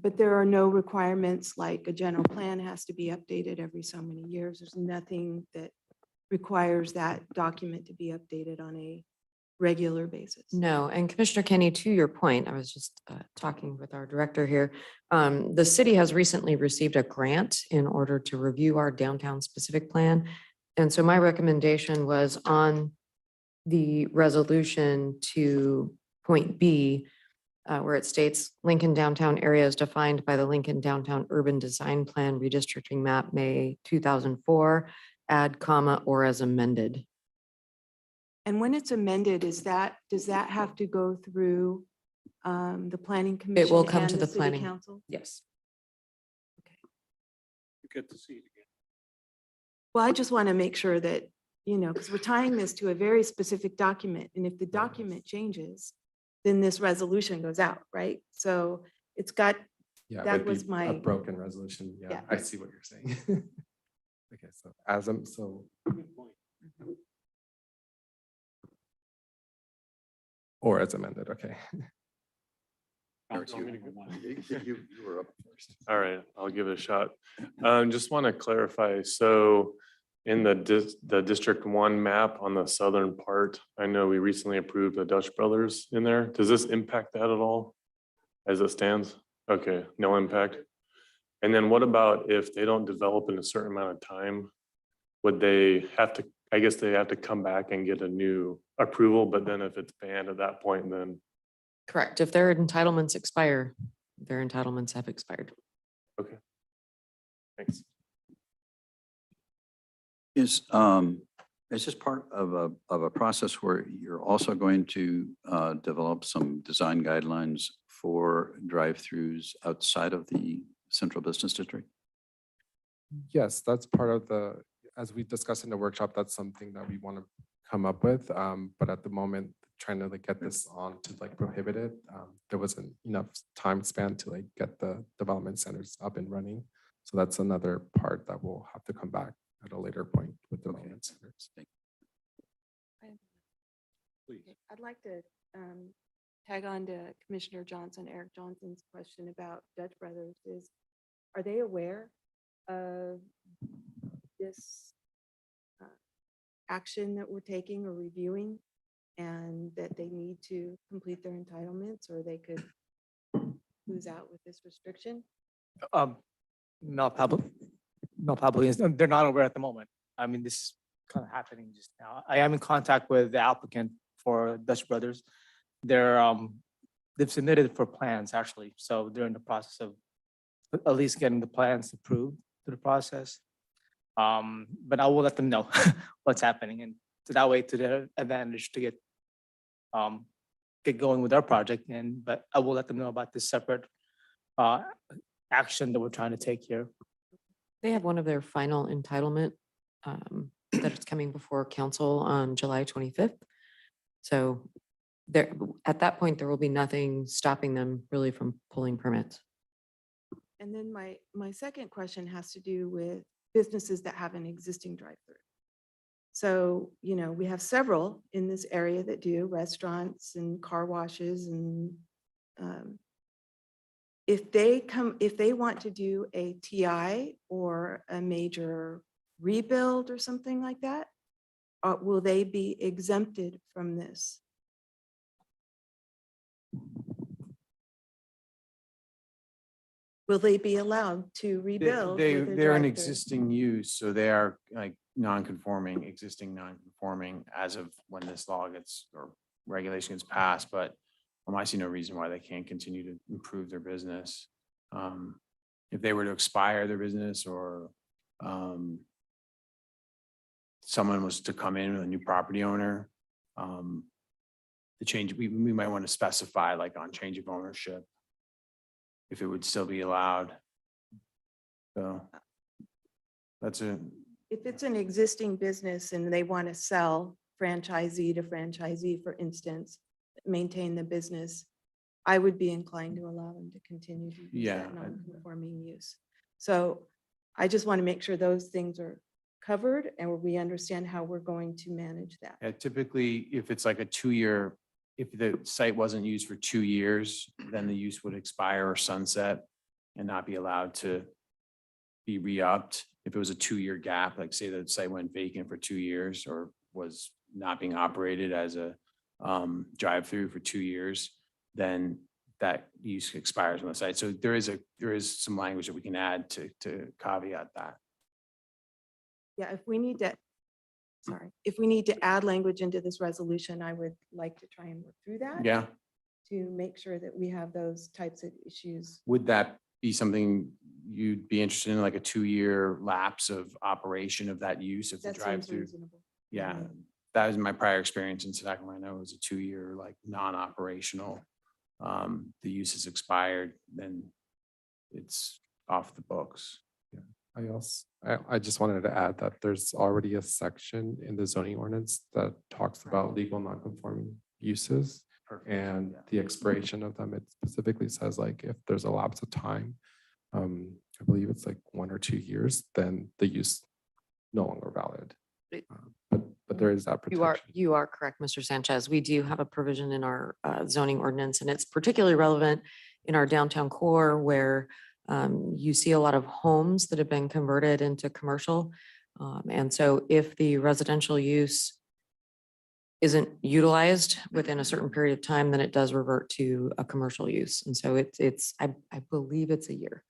But there are no requirements like a general plan has to be updated every so many years. There's nothing that requires that document to be updated on a regular basis. No, and Commissioner Kenny, to your point, I was just talking with our director here. The city has recently received a grant in order to review our downtown specific plan. And so my recommendation was on the resolution to point B, where it states Lincoln downtown area is defined by the Lincoln Downtown Urban Design Plan redistricting map, May 2004, add comma or as amended. And when it's amended, does that have to go through the planning commission? It will come and to the city planning. council? Yes. You get to see it again. Well, I just want to make sure that, because we're tying this to a very specific document, and if the document changes, then this resolution goes out, right? So it's got, Yeah, it that would be was my. a broken resolution. Yeah, Yeah. I see what you're saying. Okay, so or as amended, okay. You were up first. All right, I'll give it a shot. Just want to clarify, so in the District 1 map on the southern part, I know we recently approved the Dutch Brothers in there. Does this impact that at all as it stands? Okay, no impact. And then what about if they don't develop in a certain amount of time? Would they have to, I guess they have to come back and get a new approval, but then if it's banned at that point, then Correct. If their entitlements expire, their entitlements have expired. thanks. Is this part of a process where you're also going to develop some design guidelines for drive-throughs outside of the central business district? Yes, that's part of as we discussed in the workshop, that's something that we want to come up with. But at the moment, trying to like get this on to like prohibit it, there wasn't enough time span to like get the development centers up and running. So that's another part that will have to come back at a later point with development centers. Please. I'd like to tag on to Commissioner Johnson, Eric Johnson's question about Dutch Brothers is, are they aware of this action that we're taking or reviewing, and that they need to complete their entitlements, or they could lose out with this restriction? No, probably, they're not aware at the moment. I mean, this is kind of happening just now. I am in contact with the applicant for Dutch Brothers. They've submitted for plans actually, so they're in the process of at least getting the plans approved through the process. But I will let them know what's happening, and so that way to their advantage to get going with our project. But I will let them know about this separate action that we're trying to take here. They have one of their final entitlement that is coming before council on July 25th. So there, at that point, there will be nothing stopping them really from pulling permits. And then my second question has to do with businesses that have an existing drive-through. So, you know, we have several in this area that do restaurants and car washes, and if they want to do a TI or a major rebuild or something like that, will they be exempted from this? Will they be allowed to rebuild? They're with a an drive-through? existing use, so they are like non-conforming, existing non-conforming as of when this law gets or regulation gets passed, but I see no reason why they can't continue to improve their business. If they were to expire their business, or someone was to come in with a new property owner, the change, we might want to specify like on change of ownership, if it would still be allowed. So that's it. If it's an existing business and they want to sell franchisee to franchisee, for instance, maintain the business, I would be inclined to allow them to continue to use Yeah, that non-conforming use. So I just want to make sure those things are covered and we understand how we're going to manage that. Yeah, typically, if it's like a 2-year, if the site wasn't used for 2 years, then the use would expire or sunset and not be allowed to be re-upped. If it was a 2-year gap, like say the site went vacant for 2 years or was not being operated as a drive-through for 2 years, then that use expires on the site. So there is some language that we can add to caveat that. Yeah, if we need to add language into this resolution, I would like to try and work through that. Yeah. To make sure that we have those types of issues. Would that be something you'd be interested in, like a 2-year lapse of operation of that use of the That seems drive-through? reasonable. Yeah, that was my prior experience in Sacramento. It was a 2-year like non-operational. The use is expired, then it's off the books. I just wanted to add that there's already a section in the zoning ordinance that talks about legal non-conforming uses and the expiration of them. It specifically says like if there's a lapse of time, I believe it's like 1 or 2 years, then the use no longer valid. But there is that protection. You are correct, Mr. Sanchez. We do have a provision in our zoning ordinance, and it's particularly relevant in our downtown core where you see a lot of homes that have been converted into commercial. And so if the residential use isn't utilized within a certain period of time, then it does revert to a commercial use. And so I believe it's a year.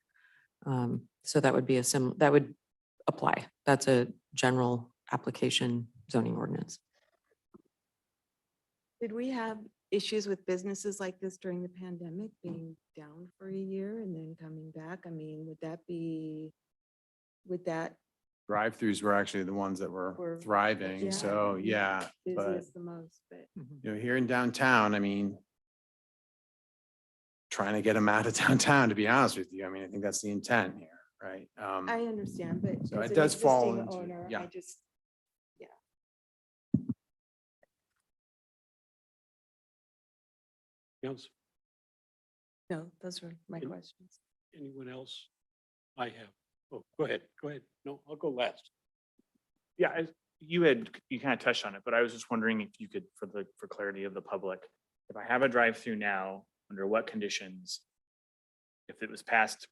So that would be that would apply. That's a general application zoning ordinance. Did we have issues with businesses like this during the pandemic, being down for a year and then coming back? I mean, would that Drive-throughs were actually the ones that were thriving. Yeah. So, yeah, but busiest the most, but you know, here in downtown, I mean, trying to get them out of downtown, to be honest with you. I mean, I think that's the intent here, right? I understand, but So as it an does fall existing into- owner, yeah. I just, Else? No, those were my Any- questions. Anyone else? I have. Oh, go ahead. Go ahead. No, I'll go last. Yeah, you kind of touched on it, but I was just wondering if you could, for clarity of the public, if I have a drive-through now, under what conditions? If it was passed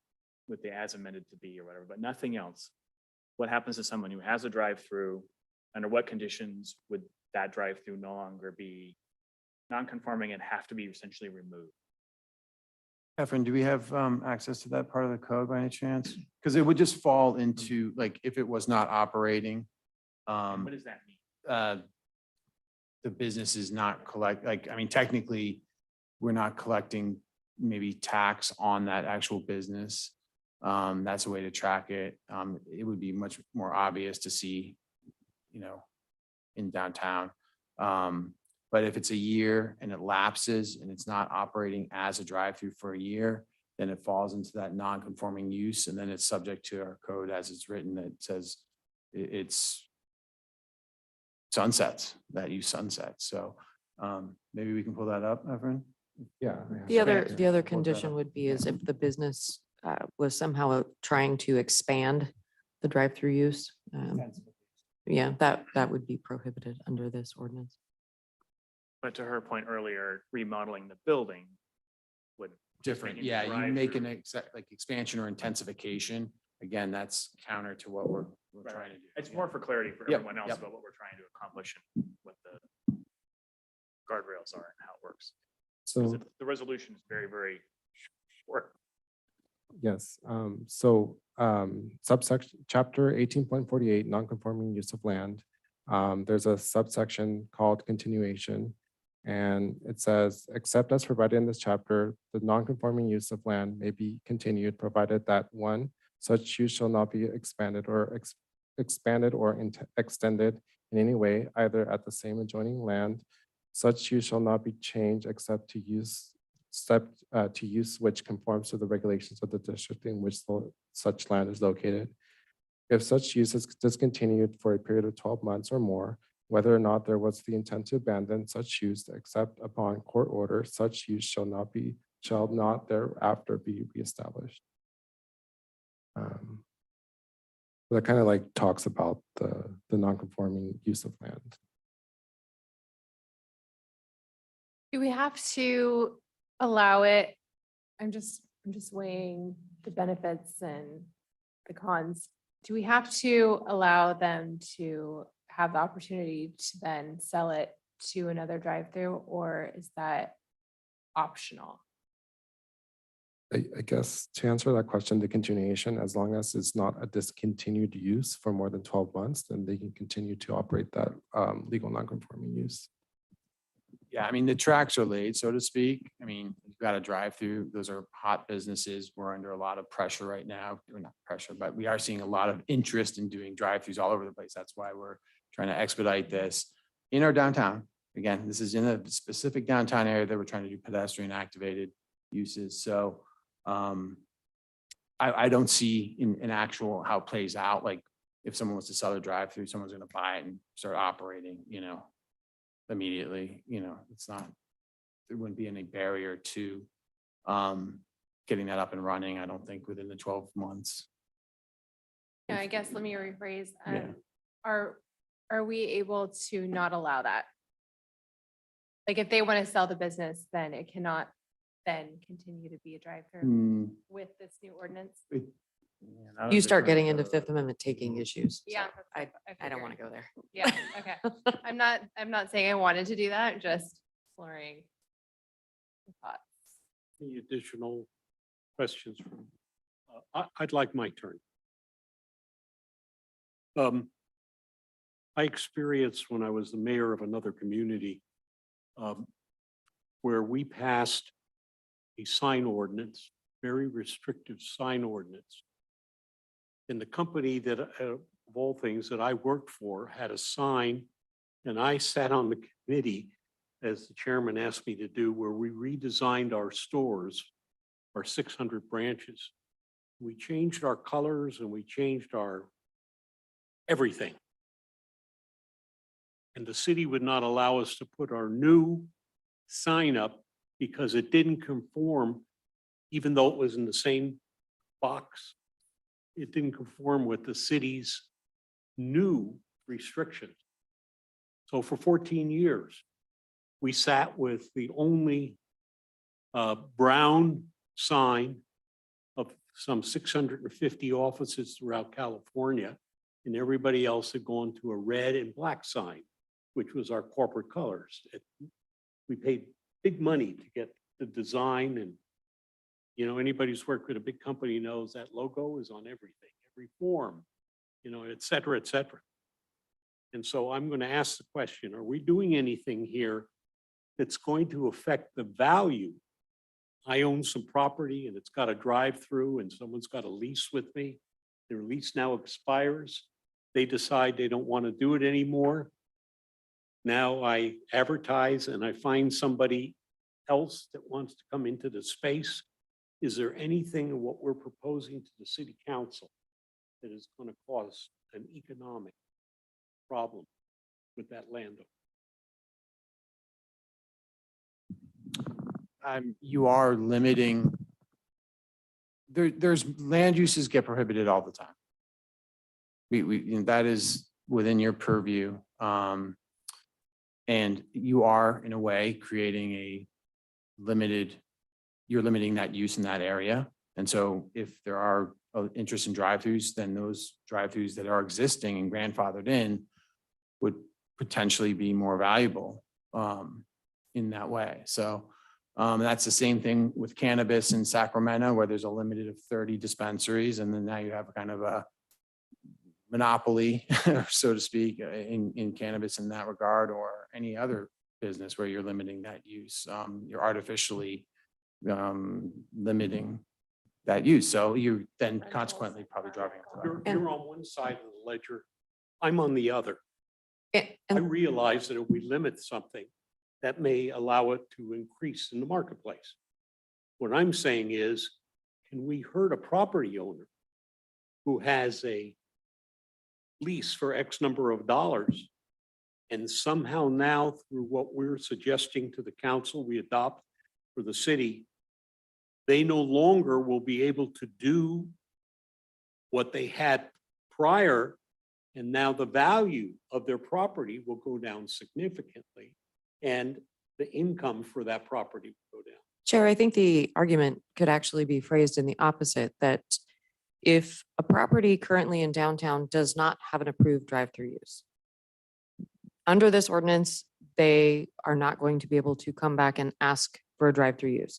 with the as amended to be or whatever, but nothing else, what happens to someone who has a drive-through? Under what conditions would that drive-through no longer be non-conforming and have to be essentially removed? Efren, do we have access to that part of the code by any chance? Because it would just fall into, like, if it was not operating. What does that mean? The business is not like, I mean, technically, we're not collecting maybe tax on that actual business. That's a way to track it. It would be much more obvious to see, in downtown. But if it's a year and it lapses and it's not operating as a drive-through for a year, then it falls into that non-conforming use, and then it's subject to our code as it's written that says it's sunsets, that use sunsets. So maybe we can pull that up, Efren? Yeah. The other Sure. the other Pull that condition up. would be is if the business was somehow trying to expand the drive-through use. Yeah, that would be prohibited under this ordinance. But to her point earlier, remodeling the building would. Different, making the yeah, you make an drive-through- like expansion or intensification. Again, that's counter to what we're Right. trying to do. It's more for clarity for Yep, everyone else yep. about what we're trying to accomplish and what the guardrails are and how it works. 'Cause So, the resolution is very, very short. yes, subsection, chapter 18.48, non-conforming use of land. There's a subsection called continuation. And it says, except as provided in this chapter, the non-conforming use of land may be continued, provided that one, such use shall not be expanded or extended in any way, either at the same adjoining land. Such use shall not be changed except to use which conforms to the regulations of the district in which such land is located. If such use is discontinued for a period of 12 months or more, whether or not there was the intent to abandon such use, except upon court order, such use shall not thereafter be reestablished. That kind of like talks about the non-conforming use of land. Do we have to allow it? I'm just weighing the benefits and the cons. Do we have to allow them to have the opportunity to then sell it to another drive-through, or is that optional? I guess to answer that question, the continuation, as long as it's not a discontinued use for more than 12 months, then they can continue to operate that legal non-conforming use. Yeah, I mean, the tracks are laid, so to speak. I mean, you've got a drive-through. Those are hot businesses. We're under a lot of pressure right now. Or not pressure, but we are seeing a lot of interest in doing drive-throughs all over the place. That's why we're trying to expedite this in our downtown. Again, this is in a specific downtown area that we're trying to do pedestrian activated uses. So I don't see in actual how it plays out. Like if someone wants to sell a drive-through, someone's going to buy it and start operating, immediately, it's not, there wouldn't be any barrier to getting that up and running, I don't think, within the 12 months. Yeah, I guess let me rephrase. Yeah. Are we able to not allow that? Like if they want to sell the business, then it cannot then continue to be a drive-through Hmm, with this new ordinance? You start getting into Fifth Amendment taking issues. so Yeah. I don't want to go there. Yeah, okay. I'm not saying I wanted to do that, just exploring the thoughts. Any additional questions from, I'd like my turn. I experienced when I was the mayor of another community where we passed a sign ordinance, very restrictive sign ordinance. And the company that, of all things, that I worked for had a sign, and I sat on the committee, as the chairman asked me to do, where we redesigned our stores, our 600 branches. We changed our colors and we changed our everything. And the city would not allow us to put our new sign up because it didn't conform, even though it was in the same box. It didn't conform with the city's new restrictions. So for 14 years, we sat with the only brown sign of some 650 offices throughout California, and everybody else had gone to a red and black sign, which was our corporate colors. We paid big money to get the design, and anybody who's worked with a big company knows that logo is on everything, every form, et cetera, et cetera. And so I'm going to ask the question, are we doing anything here that's going to affect the value? I own some property and it's got a drive-through and someone's got a lease with me. Their lease now expires. They decide they don't want to do it anymore. Now I advertise and I find somebody else that wants to come into the space. Is there anything in what we're proposing to the city council that is going to cause an economic problem with that landowner? You are limiting. There's land uses get prohibited all the time. That is within your purview. And you are in a way creating a you're limiting that use in that area. And so if there are interest in drive-throughs, then those drive-throughs that are existing and grandfathered in would potentially be more valuable in that way. So that's the same thing with cannabis in Sacramento, where there's a limited of 30 dispensaries. And then now you have kind of a monopoly, so to speak, in cannabis in that regard, or any other business where you're limiting that use. You're artificially limiting that use. So you then consequently probably driving. You're on one side of the ledger. I'm on the other. I And realize that if we limit something, that may allow it to increase in the marketplace. What I'm saying is, can we hurt a property owner who has a lease for X number of dollars, and somehow now through what we're suggesting to the council we adopt for the city, they no longer will be able to do what they had prior, and now the value of their property will go down significantly, and the income for that property will go down. Chair, I think the argument could actually be phrased in the opposite, that if a property currently in downtown does not have an approved drive-through use, under this ordinance, they are not going to be able to come back and ask for a drive-through use.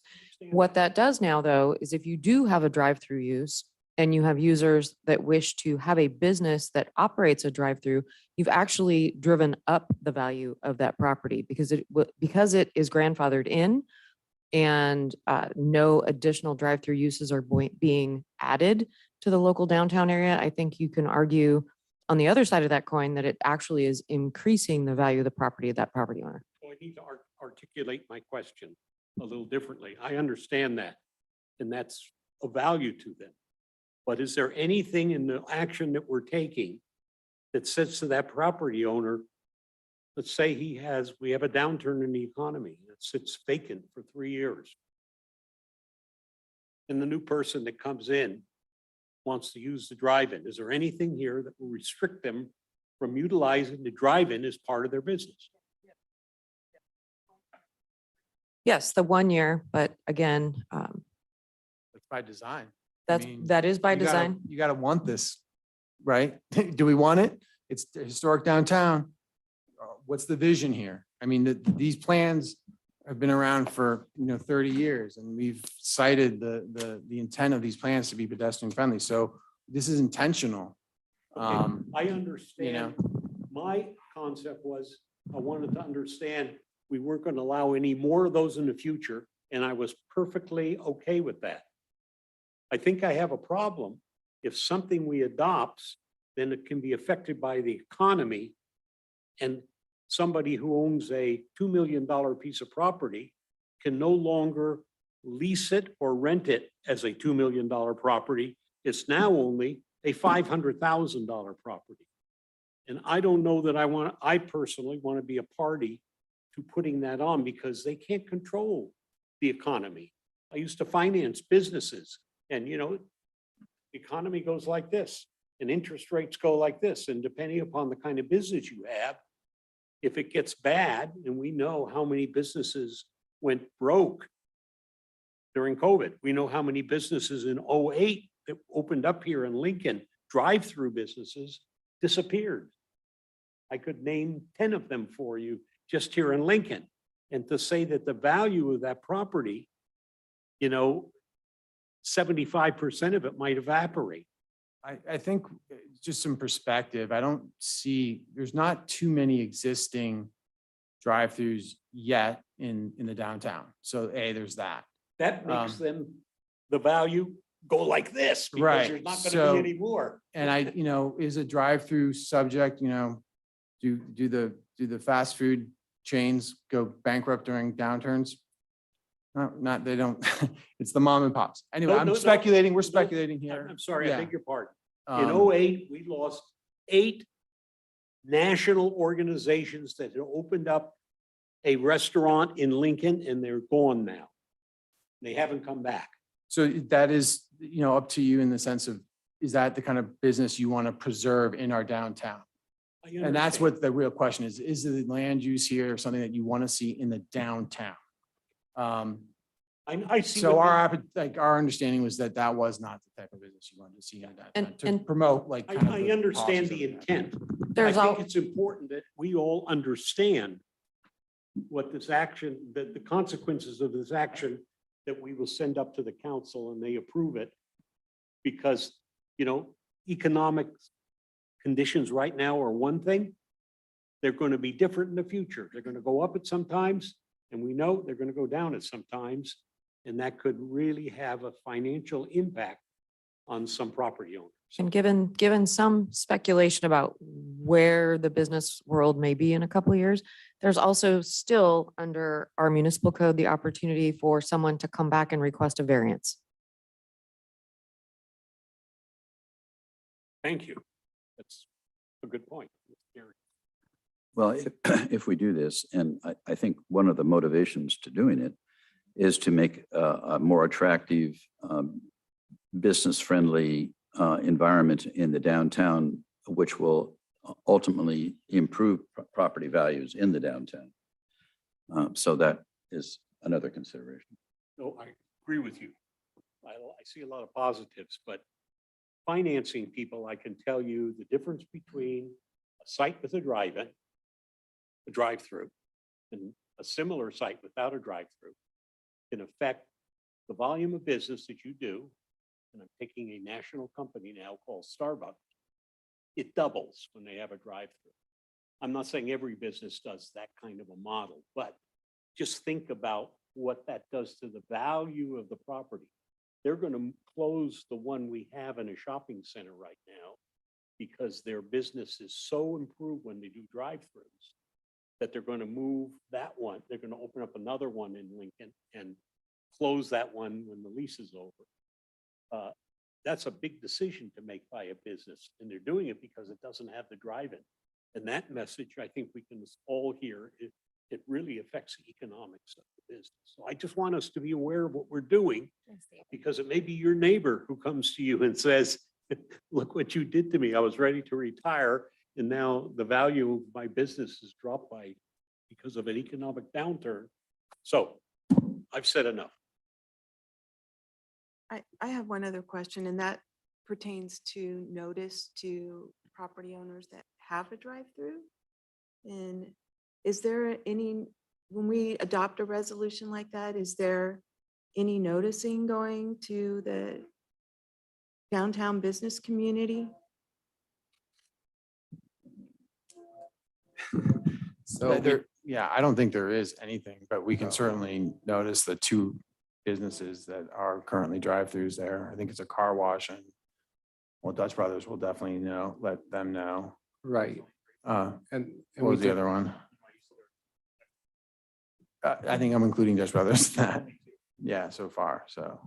What that does now, though, is if you do have a drive-through use and you have users that wish to have a business that operates a drive-through, you've actually driven up the value of that property because it is grandfathered in, and no additional drive-through uses are being added to the local downtown area. I think you can argue on the other side of that coin that it actually is increasing the value of the property of that property owner. So I need to articulate my question a little differently. I understand that, and that's of value to them. But is there anything in the action that we're taking that says to that property owner, let's say we have a downturn in the economy that sits vacant for 3 years. And the new person that comes in wants to use the drive-in. Is there anything here that will restrict them from utilizing the drive-in as part of their business? Yes, the 1 year, but again, That's by design. I mean, that is by you gotta- design. You gotta want this, right? Do we want it? It's the historic downtown. What's the vision here? I mean, these plans have been around for, 30 years, and we've cited the intent of these plans to be pedestrian friendly. So this is intentional. I understand. My concept was, I wanted to understand we weren't going to allow any more of those in the future, and I was perfectly okay with that. I think I have a problem if something we adopt, then it can be affected by the economy, and somebody who owns a $2 million piece of property can no longer lease it or rent it as a $2 million property. It's now only a $500,000 property. And I don't know that I personally want to be a party to putting that on, because they can't control the economy. I used to finance businesses and, the economy goes like this and interest rates go like this. And depending upon the kind of business you have, if it gets bad, and we know how many businesses went broke during COVID. We know how many businesses in '08 that opened up here in Lincoln, drive-through businesses, disappeared. I could name 10 of them for you just here in Lincoln. And to say that the value of that property, 75% of it might evaporate. I think just some perspective, I don't see, there's not too many existing drive-throughs yet in the downtown. So there's that. That makes them, the value go like this because Right, there's not so- going to be any more. And is a drive-through subject, do the fast food chains go bankrupt during downturns? Not, they don't, it's the mom and pops. Anyway, No, I'm no, no. speculating, we're No, speculating here. I'm sorry, I Yeah. beg your pardon. In Um, '08, we lost 8 national organizations that had opened up a restaurant in Lincoln and they're gone now. They haven't come back. So that is, up to you in the sense of, is that the kind of business you want to preserve in our downtown? I And that's understand. what the real question is the land use here something that you want to see in the downtown? I see. So what our understanding was that that was not the type of business you wanted to see in that, And- to and- promote like. kind of I the understand policies the of that. intent. I There's think all, it's important that we all understand what this action, the consequences of this action that we will send up to the council and they approve it. Because, economic conditions right now are one thing. They're going to be different in the future. They're going to go up at some times, and we know they're going to go down at some times. And that could really have a financial impact on some property owners. and given some speculation about where the business world may be in a couple of years, there's also still under our municipal code, the opportunity for someone to come back and request a variance. Thank you. That's a good point. Gary. Well, if we do this, and I think one of the motivations to doing it is to make a more attractive, business-friendly environment in the downtown, which will ultimately improve property values in the downtown. So that is another consideration. No, I agree with you. I see a lot of positives, but financing people, I can tell you the difference between a site with a drive-in, a drive-through, and a similar site without a drive-through can affect the volume of business that you do. And I'm taking a national company now called Starbucks. It doubles when they have a drive-through. I'm not saying every business does that kind of a model, but just think about what that does to the value of the property. They're going to close the one we have in a shopping center right now because their business is so improved when they do drive-throughs that they're going to move that one. They're going to open up another one in Lincoln and close that one when the lease is over. That's a big decision to make by a business, and they're doing it because it doesn't have the drive-in. And that message, I think we can all hear, it really affects the economics of the business. So I just want us to be aware of what we're doing, because it may be your neighbor who comes to you and says, look what you did to me. I was ready to retire, and now the value of my business has dropped by because of an economic downturn. So I've said enough. I have one other question, and that pertains to notice to property owners that have a drive-through. And is there any, when we adopt a resolution like that, is there any noticing going to the downtown business community? So Yeah, I don't think there is anything, but we can certainly notice the 2 businesses that are currently drive-throughs there. I think it's a car wash and, well, Dutch Brothers will definitely let them know. right. Uh, And What was the other one? I think I'm including Dutch Brothers in that. Yeah, so far. So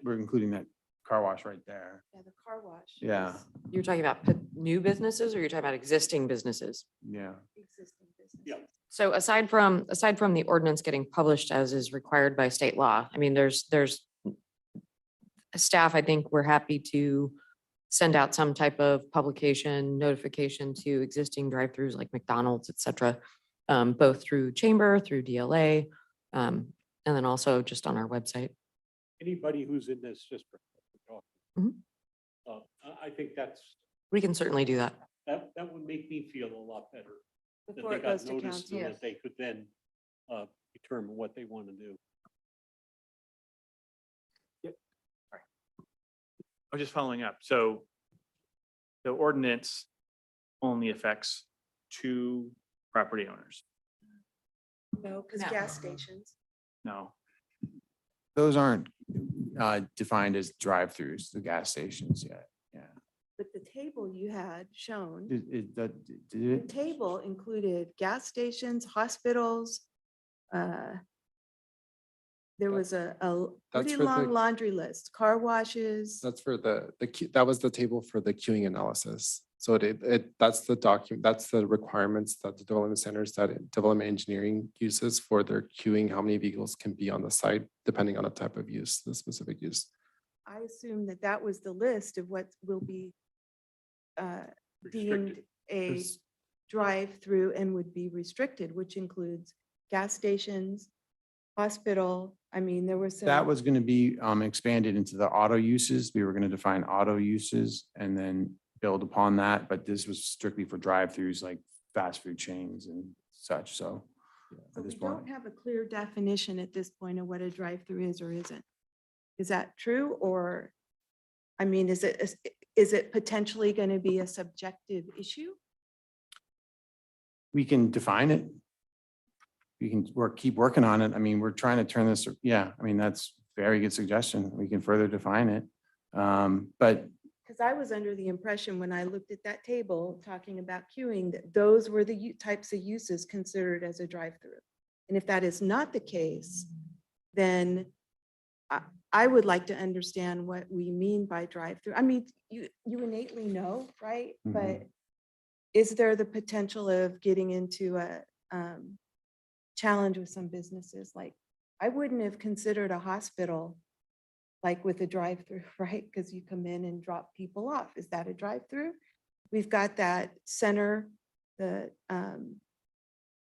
we're including that car wash right there. Yeah, the car wash. Yeah. is You're talking about new businesses or you're talking about existing businesses? Yeah. Existing business. Yeah. So aside from the ordinance getting published as is required by state law, I mean, there's staff, I think we're happy to send out some type of publication notification to existing drive-throughs like McDonald's, et cetera, both through chamber, through DLA, and then also just on our website. Anybody who's in this just for talking. Mhm. I think We can certainly do that. that would make me feel a lot better. That Before they it got goes to notice council. and that they could then determine what they want to do. I'm just following up. So the ordinance only affects 2 property owners. No, because No. gas stations. No. Those aren't defined as drive-throughs, the gas stations yet. Yeah. But the table you had shown, Did the it? table included gas stations, hospitals. There was a That's pretty for the- long laundry list, car washes. That's for that was the table for the queuing analysis. So that's the document, that's the requirements that the development centers, that development engineering uses for their queuing, how many vehicles can be on the site, depending on the type of use, the specific use. I assume that that was the list of what will be deemed Restricted. a There's- drive-through and would be restricted, which includes gas stations, hospital. I mean, there were some. That was going to be expanded into the auto uses. We were going to define auto uses and then build upon that, but this was strictly for drive-throughs like fast food chains and such, so. So At this we don't point, have a clear definition at this point of what a drive-through is or isn't. Is that true? Or, I mean, is it potentially going to be a subjective issue? we can define it. We can keep working on it. I mean, we're trying to turn this, yeah, I mean, that's very good suggestion. We can further define it. But Because I was under the impression when I looked at that table talking about queuing, that those were the types of uses considered as a drive-through. And if that is not the case, then I would like to understand what we mean by drive-through. I mean, you innately know, right? But is there the potential of getting into a challenge with some businesses? Like, I wouldn't have considered a hospital like with a drive-through, right? Because you come in and drop people off. Is that a drive-through? We've got that center, the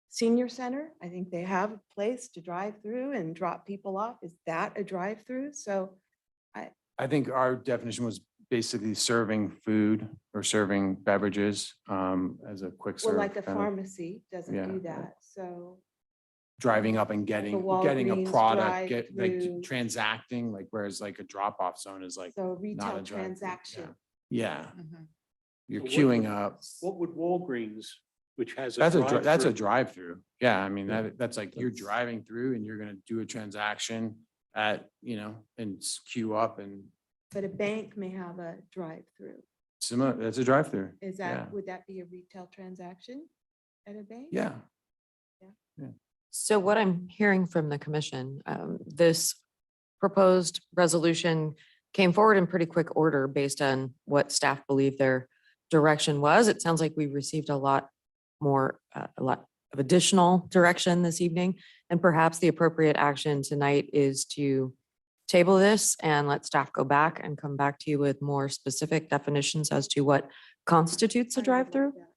senior center. I think they have a place to drive through and drop people off. Is that a drive-through? So I think our definition was basically serving food or serving beverages as a quick serve. well, like a kind of pharmacy doesn't yeah. do that. So Driving up and getting a Walgreens product, like drive-through. transacting, like whereas like a drop-off zone is like, so not a retail drive-through, yeah. transaction. Yeah, you're So what queuing would- up. What would Walgreens, which has a That's a drive-through- drive-through. Yeah, I mean, Yeah, that's like you're that's- driving through and you're gonna do a transaction at, and queue up and But a bank may have a drive-through. similar, that's a drive-through. Is Yeah. that, would that be a retail transaction at a bank? Yeah. So what I'm hearing from the commission, this proposed resolution came forward in pretty quick order based on what staff believe their direction was. It sounds like we received a lot more, a lot of additional direction this evening. And perhaps the appropriate action tonight is to table this and let staff go back and come back to you with more specific definitions as to what constitutes I a would like drive-through. that.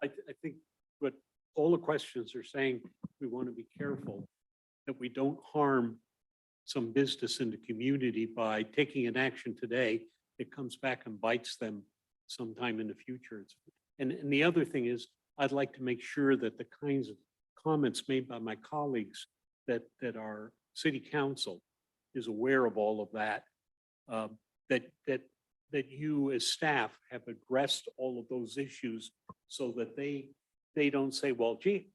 I think what all the questions are saying, we want to be careful that we don't harm some business in the community by taking an action today. It comes back and bites them sometime in the future. And the other thing is, I'd like to make sure that the kinds of comments made by my colleagues that our city council is aware of all of that, that you as staff have addressed all of those issues so that they don't say, well, gee,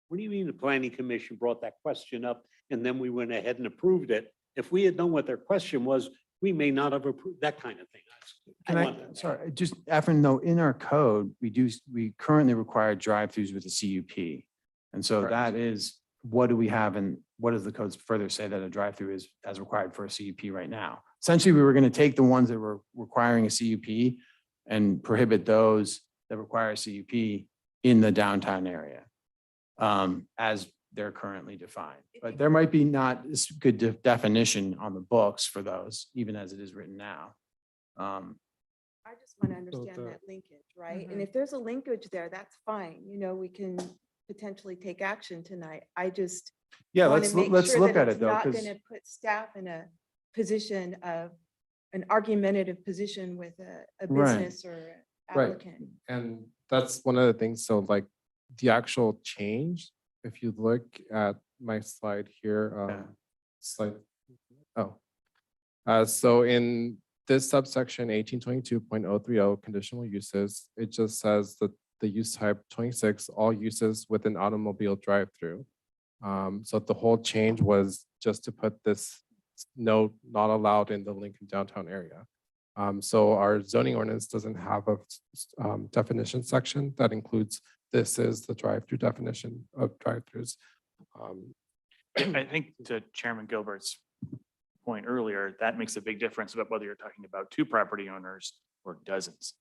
what do you mean the planning commission brought that question up and then we went ahead and approved it? If we had known what their question was, we may not have approved that kind of thing. Can I, want that. sorry, just Efren, though, in our code, we currently require drive-throughs with a CUP. And so that is, what do we have and what does the codes further say that a drive-through is as required for a CUP right now? Essentially, we were going to take the ones that were requiring a CUP and prohibit those that require a CUP in the downtown area as they're currently defined. But there might be not as good definition on the books for those, even as it is written now. I just want to understand that linkage, right? And if there's a linkage there, that's fine. You know, we can potentially take action tonight. I just Yeah, want to make let's sure look that at it's it though, not because going to put staff in a position of an argumentative position with a Right. business or Right. applicant. And that's one of the things. So like the actual change, if you look at my slide here, slide, so in this subsection 1822.030 conditional uses, it just says that the use type 26, all uses with an automobile drive-through. So the whole change was just to put this note not allowed in the Lincoln downtown area. So our zoning ordinance doesn't have a definition section that includes this is the drive-through definition of drive-throughs. I think to Chairman Gilbert's point earlier, that makes a big difference about whether you're talking about 2 property owners or dozens.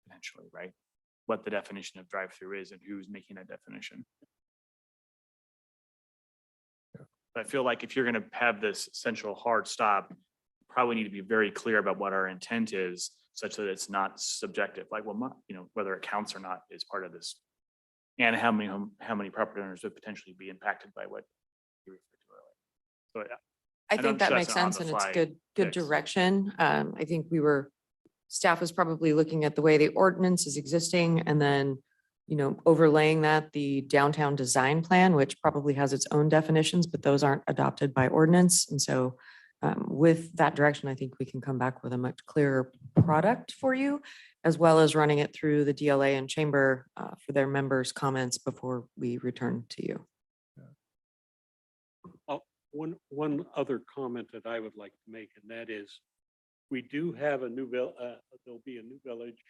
Potentially, right? What the definition of drive-through is and who's making that definition. I feel like if you're gonna have this central hard stop, probably need to be very clear about what our intent is, such that it's not subjective, like, well, whether it counts or not is part of this. And how many property owners would potentially be impacted by what you referred to earlier. So, I know think that that's makes an sense and it's on-the-fly good fix. direction. I think staff was probably looking at the way the ordinance is existing and then, overlaying that, the downtown design plan, which probably has its own definitions, but those aren't adopted by ordinance. And so with that direction, I think we can come back with a much clearer product for you, as well as running it through the DLA and chamber for their members' comments before we return to you. One other comment that I would like to make, and that is, we do have a there'll be a new village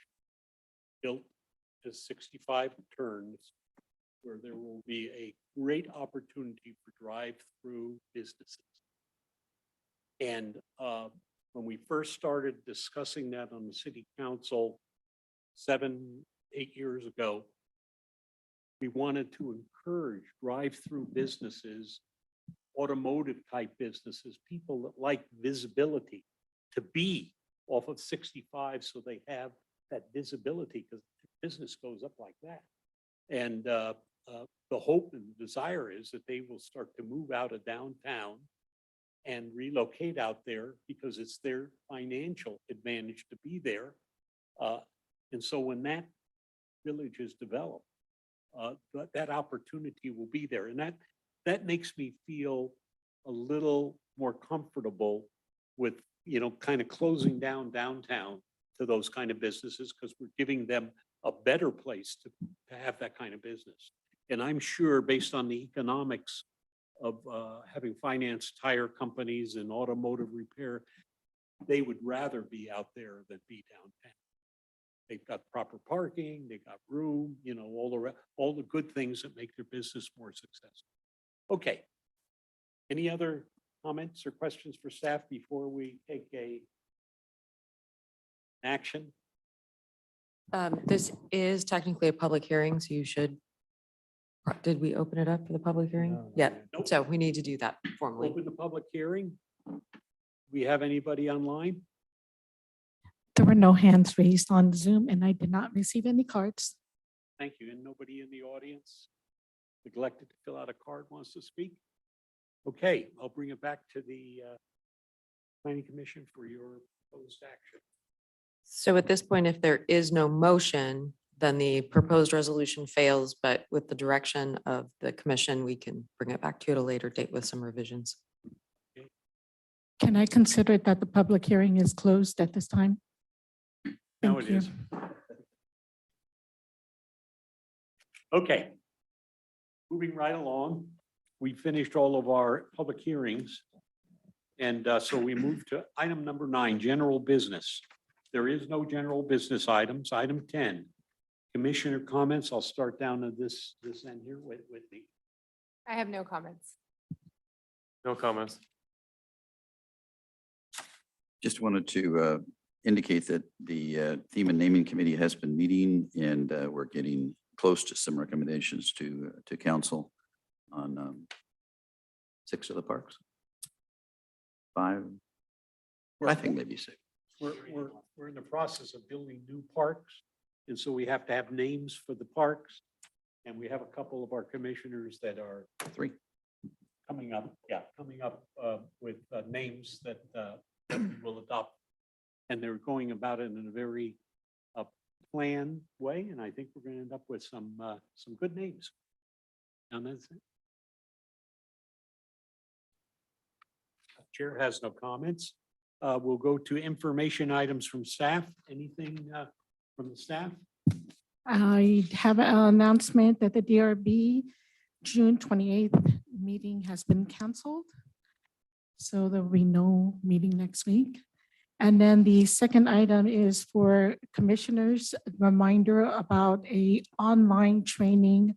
built to 65 turns, where there will be a great opportunity for drive-through businesses. And when we first started discussing that on the city council 7, 8 years ago, we wanted to encourage drive-through businesses, automotive type businesses, people that like visibility, to be off of 65 so they have that visibility, because business goes up like that. And the hope and desire is that they will start to move out of downtown and relocate out there because it's their financial advantage to be there. And so when that village is developed, that opportunity will be there. And that makes me feel a little more comfortable with, kind of closing down downtown to those kind of businesses, because we're giving them a better place to have that kind of business. And I'm sure, based on the economics of having financed tire companies and automotive repair, they would rather be out there than be downtown. They've got proper parking, they've got room, all the good things that make their business more successful. Okay. Any other comments or questions for staff before we take action? This is technically a public hearing, so you should. Did we open it up for the public hearing? No, not Yeah, yet. Nope. so we need to do that formally. Open the public hearing. We have anybody online? There were no hands raised on Zoom and I did not receive any cards. Thank you. And nobody in the audience neglected to fill out a card, wants to speak? Okay, I'll bring it back to the planning commission for your proposed action. So at this point, if there is no motion, then the proposed resolution fails, but with the direction of the commission, we can bring it back to you at a later date with some revisions. Can I consider that the public hearing is closed at this time? Now Thank it you. is. Okay. Moving right along, we finished all of our public hearings. And so we move to item number 9, general business. There is no general business items. Item 10, commissioner comments. I'll start down at this end here with Whitney. I have no comments. No comments. Just wanted to indicate that the theme and naming committee has been meeting and we're getting close to some recommendations to council on 6 of the parks. 5, I think maybe 6. We're in the process of building new parks. And so we have to have names for the parks. And we have a couple of our commissioners that are 3. coming up with names that we will adopt. And they're going about it in a very planned way, and I think we're going to end up with some good names. And that's it. Chair has no comments. We'll go to information items from staff. Anything from the staff? I have an announcement that the DRB June 28th meeting has been canceled. So there will be no meeting next week. And then the second item is for commissioners, a reminder about a online training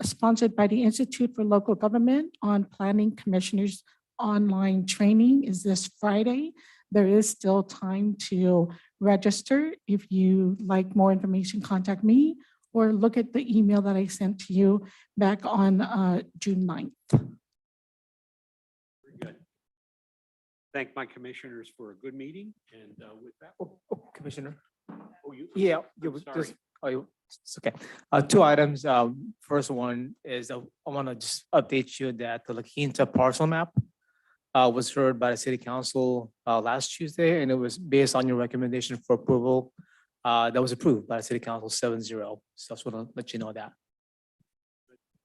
sponsored by the Institute for Local Government on Planning Commissioners online training is this Friday. There is still time to register. If you like more information, contact me or look at the email that I sent to you back on June 9th. Very good. Thank my commissioners for a good meeting, and with that. Commissioner. Oh, you. Yeah, I'm sorry. it's okay. 2 items. First one is I want to just update you that the La Quinta parcel map was heard by the city council last Tuesday, and it was based on your recommendation for approval. That was approved by the city council 7-0. So I just want to let you know that.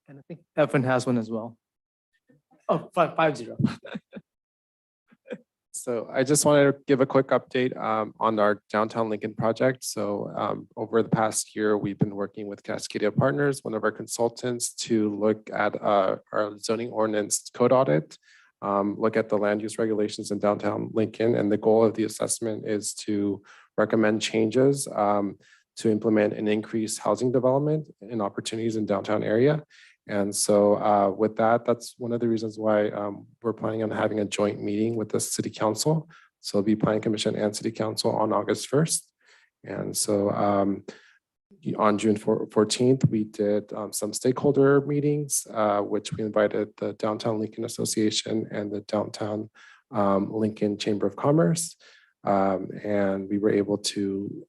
And I think Evan has one as well. Oh, 5-0. So I just wanted to give a quick update on our downtown Lincoln project. So over the past year, we've been working with Cascadia Partners, one of our consultants, to look at our zoning ordinance code audit, look at the land use regulations in downtown Lincoln. And the goal of the assessment is to recommend changes to implement an increased housing development and opportunities in downtown area. And so with that, that's one of the reasons why we're planning on having a joint meeting with the city council. So it'll be planning commission and city council on August 1st. And so on June 14th, we did some stakeholder meetings, which we invited the Downtown Lincoln Association and the Downtown Lincoln Chamber of Commerce. And we were able to,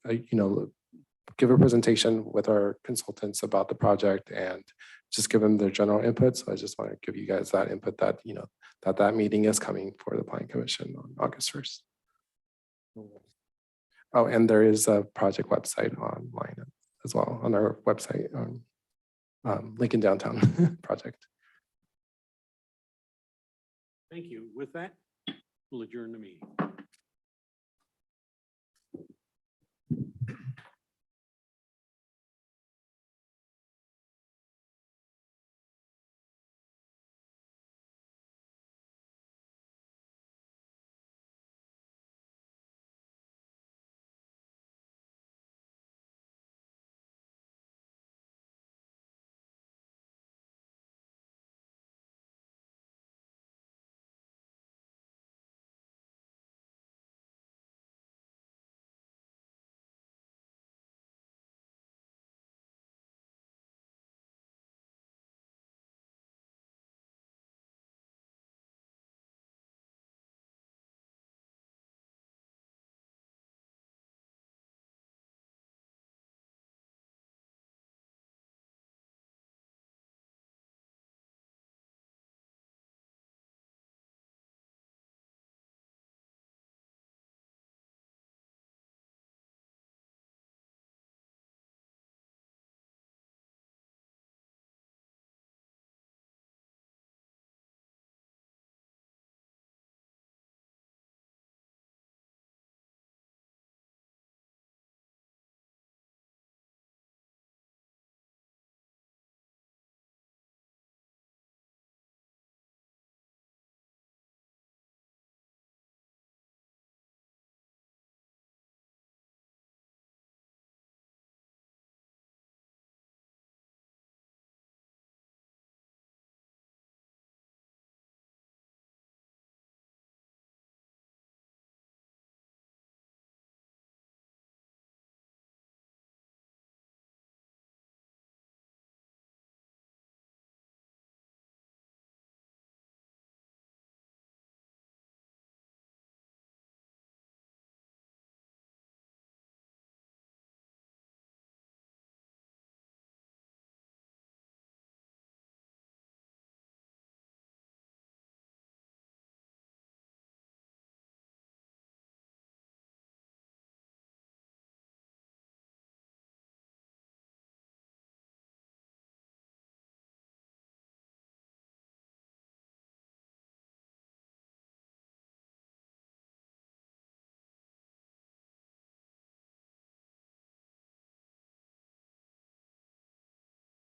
give a presentation with our consultants about the project and just give them their general input. So I just want to give you guys that input that, that meeting is coming for the planning commission on August 1st. Oh, and there is a project website online as well on our website on Lincoln Downtown project. Thank you. With that, we'll adjourn the meeting.